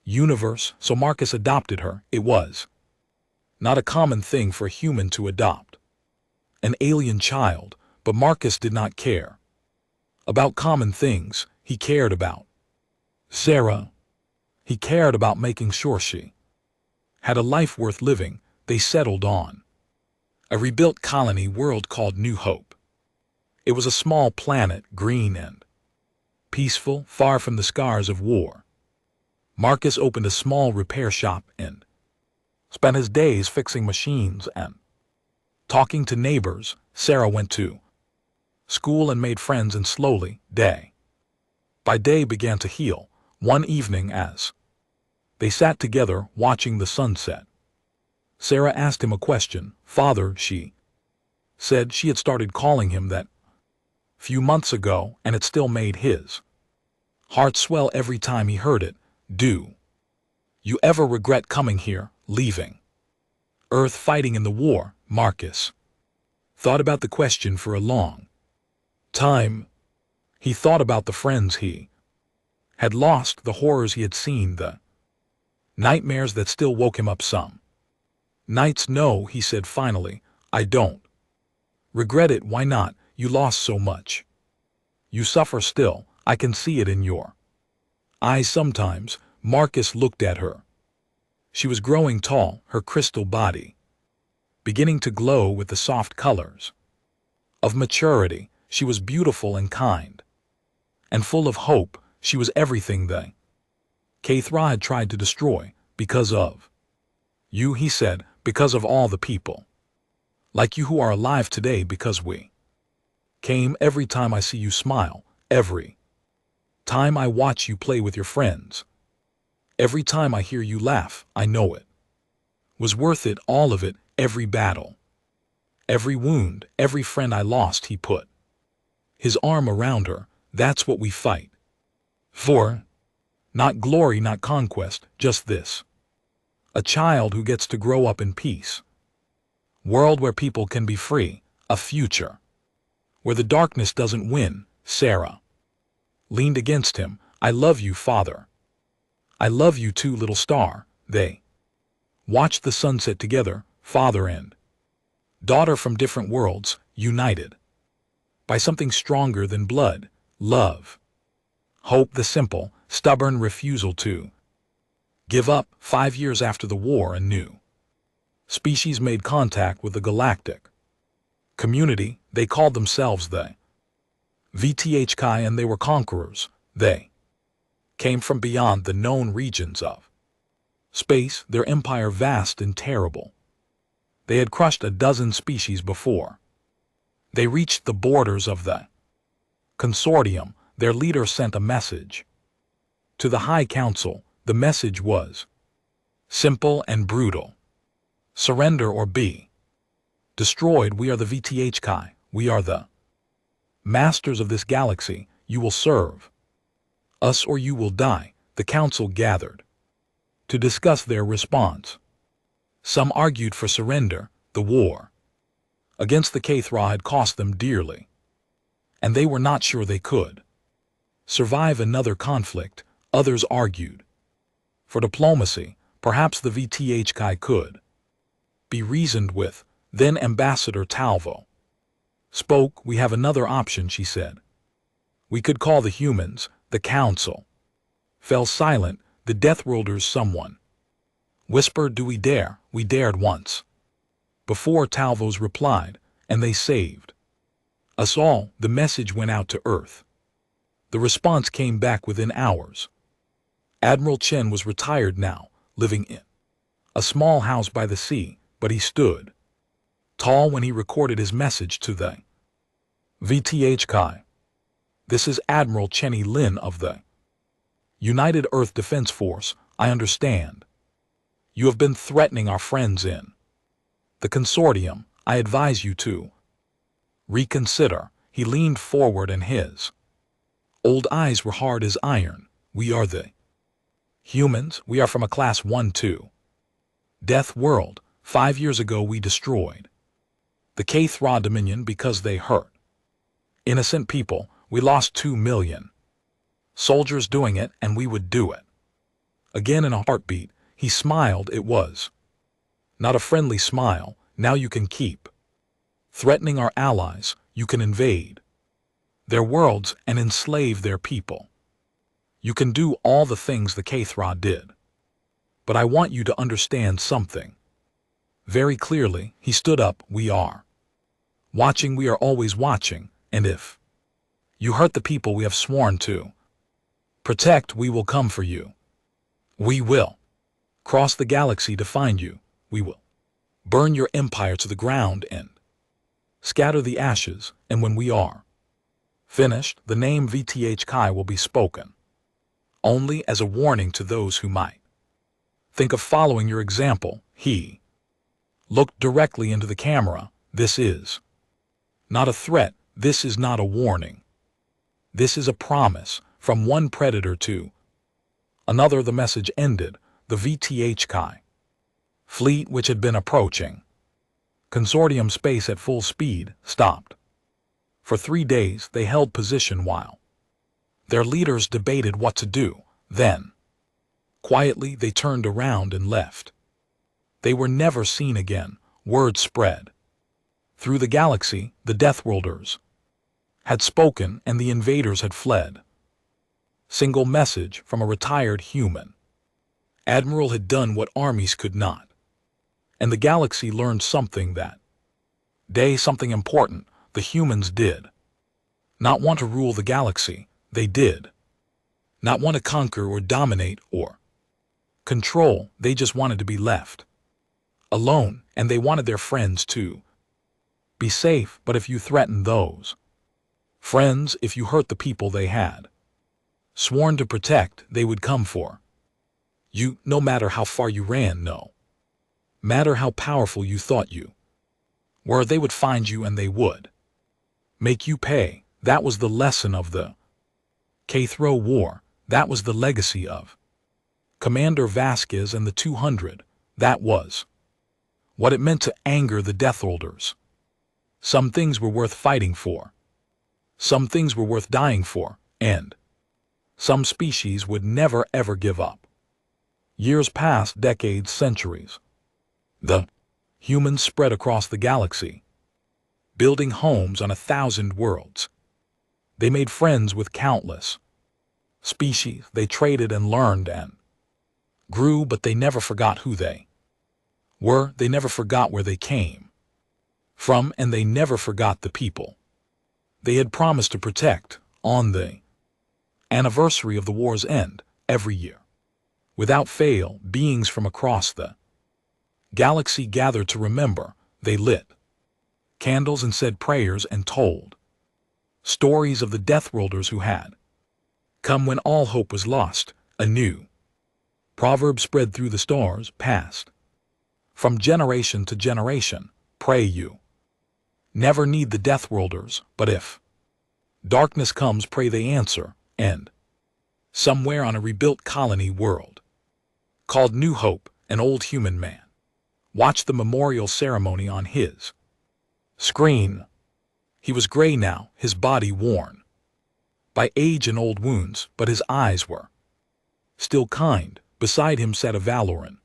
universe, so Marcus adopted her. It was not a common thing for a human to adopt an alien child, but Marcus did not care about common things. He cared about Sarah. He cared about making sure she had a life worth living. They settled on a rebuilt colony world called New Hope. It was a small planet, green and peaceful, far from the scars of war. Marcus opened a small repair shop and spent his days fixing machines and talking to neighbors. Sarah went to school and made friends, and slowly, day by day, began to heal. One evening, as they sat together watching the sunset, Sarah asked him a question. Father, she said. She had started calling him that few months ago, and it still made his heart swell every time he heard it. Do you ever regret coming here, leaving Earth, fighting in the war? Marcus thought about the question for a long time. He thought about the friends he had lost, the horrors he had seen, the nightmares that still woke him up some nights. No, he said finally, I don't regret it. Why not? You lost so much. You suffer still. I can see it in your eyes sometimes. Marcus looked at her. She was growing tall, her crystal body beginning to glow with the soft colors of maturity. She was beautiful and kind and full of hope. She was everything the HFY had tried to destroy. Because of you, he said, because of all the people like you who are alive today, because we came. Every time I see you smile, every time I watch you play with your friends, every time I hear you laugh, I know it was worth it, all of it, every battle, every wound, every friend I lost. He put his arm around her. That's what we fight for. Not glory, not conquest, just this. A child who gets to grow up in peace. World where people can be free. A future where the darkness doesn't win. Sarah leaned against him. I love you, Father. I love you too, little star. They watched the sunset together, father and daughter from different worlds, united by something stronger than blood, love, hope, the simple, stubborn refusal to give up. 5 years after the war, a new species made contact with the galactic community. They called themselves the VTHK, and they were conquerors. They came from beyond the known regions of Space, their empire vast and terrible. They had crushed a dozen species before. They reached the borders of the consortium. Their leader sent a message. To the High Council, the message was simple and brutal. Surrender or be destroyed. We are the HFY. We are the masters of this galaxy. You will serve us or you will die. The council gathered to discuss their response. Some argued for surrender. The war against the HFY had cost them dearly, and they were not sure they could survive another conflict. Others argued for diplomacy. Perhaps the HFY could be reasoned with. Then Ambassador Talvo spoke. We have another option, she said. We could call the humans. The council fell silent. The Deathworlders, someone whispered, do we dare? We dared once before, Talvos replied, and they saved us all. The message went out to Earth. The response came back within hours. Admiral Chen was retired now, living in a small house by the sea, but he stood tall when he recorded his message to the HFY. This is Admiral Chenny Lin of the United Earth Defense Force. I understand. You have been threatening our friends in the consortium. I advise you to reconsider. He leaned forward and his old eyes were hard as iron. We are the humans. We are from a class 1-2 Death World. 5 years ago we destroyed the HFY Dominion because they hurt innocent people. We lost 2 million soldiers doing it, and we would do it again in a heartbeat. He smiled. It was not a friendly smile. Now you can keep threatening our allies. You can invade their worlds and enslave their people. You can do all the things the HFY did. But I want you to understand something very clearly. He stood up. We are watching. We are always watching. And if you hurt the people we have sworn to protect, we will come for you. We will cross the galaxy to find you. We will burn your empire to the ground and scatter the ashes. And when we are finished, the name HFY will be spoken only as a warning to those who might think of following your example. He looked directly into the camera. This is not a threat. This is not a warning. This is a promise from one predator to another. The message ended. The HFY fleet, which had been approaching consortium space at full speed, stopped. For 3 days they held position while their leaders debated what to do. Then, quietly, they turned around and left. They were never seen again. Word spread through the galaxy. The Deathworlders had spoken and the invaders had fled. Single message from a retired human. Admiral had done what armies could not. And the galaxy learned something that day, something important. The humans did not want to rule the galaxy. They did not want to conquer or dominate or control. They just wanted to be left alone, and they wanted their friends to be safe. But if you threatened those friends, if you hurt the people they had sworn to protect, they would come for you, no matter how far you ran, no matter how powerful you thought you were. They would find you and they would make you pay. That was the lesson of the HFY War. That was the legacy of Commander Vasquez and the 200. That was what it meant to anger the Deathworlders. Some things were worth fighting for. Some things were worth dying for. And some species would never ever give up. Years passed, decades, centuries. The humans spread across the galaxy, building homes on 1,000 worlds. They made friends with countless species. They traded and learned and grew, but they never forgot who they were. They never forgot where they came from, and they never forgot the people they had promised to protect. On the anniversary of the war's end, every year, Without fail, beings from across the galaxy gathered to remember. They lit candles and said prayers and told stories of the Deathworlders who had come when all hope was lost. A new proverb spread through the stars, passed from generation to generation. Pray you never need the Deathworlders, but if darkness comes, pray they answer. And somewhere on a rebuilt colony world called New Hope, an old human man watched the memorial ceremony on his screen. He was gray now, his body worn by age and old wounds, but his eyes were still kind. Beside him sat a Valoran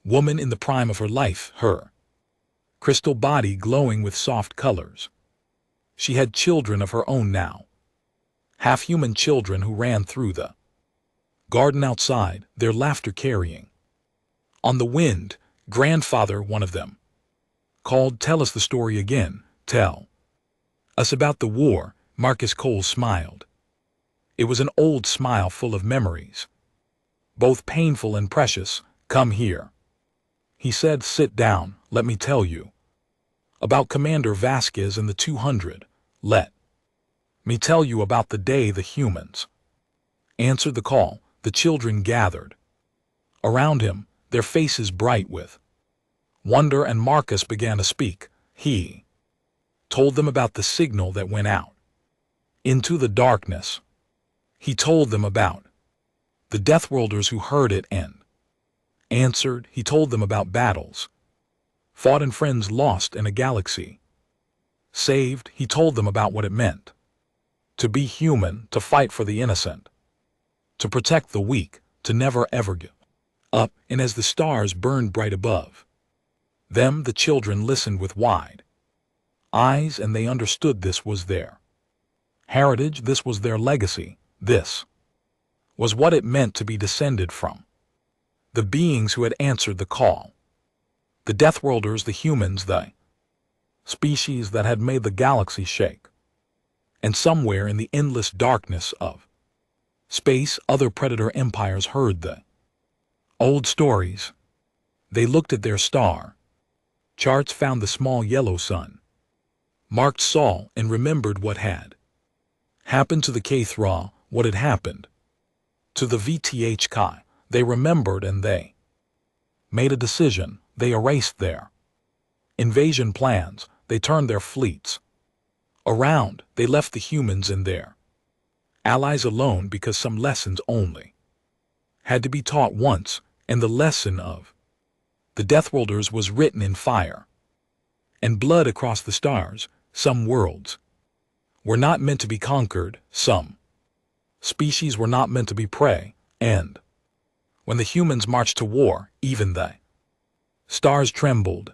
woman in the prime of her life, her crystal body glowing with soft colors. She had children of her own now, half-human children who ran through the garden outside, their laughter carrying on the wind. Grandfather, one of them, called. Tell us the story again. Tell us about the war. Marcus Cole smiled. It was an old smile full of memories, both painful and precious. Come here, he said. Sit down. Let me tell you about Commander Vasquez and the 200. Let me tell you about the day the humans answered the call. The children gathered around him, their faces bright with wonder, and Marcus began to speak. He told them about the signal that went out into the darkness. He told them about the Deathworlders who heard it and answered. He told them about battles fought and friends lost and a galaxy saved. He told them about what it meant to be human, to fight for the innocent, to protect the weak, to never ever give up. And as the stars burned bright above them, the children listened with wide eyes, and they understood this was their heritage, this was their legacy, this was what it meant to be descended from the beings who had answered the call. The Deathworlders, the humans, the species that had made the galaxy shake. And somewhere in the endless darkness of space, other predator empires heard the old stories. They looked at their star charts, found the small yellow sun marked Sol, and remembered what had happened to the Kthra, what had happened to the VTH Kai. They remembered, and they made a decision. They erased their invasion plans. They turned their fleets around. They left the humans and their allies alone, because some lessons only had to be taught once, and the lesson of the Deathworlders was written in fire and blood across the stars. Some worlds were not meant to be conquered, some species were not meant to be prey, and when the humans marched to war, even the stars trembled.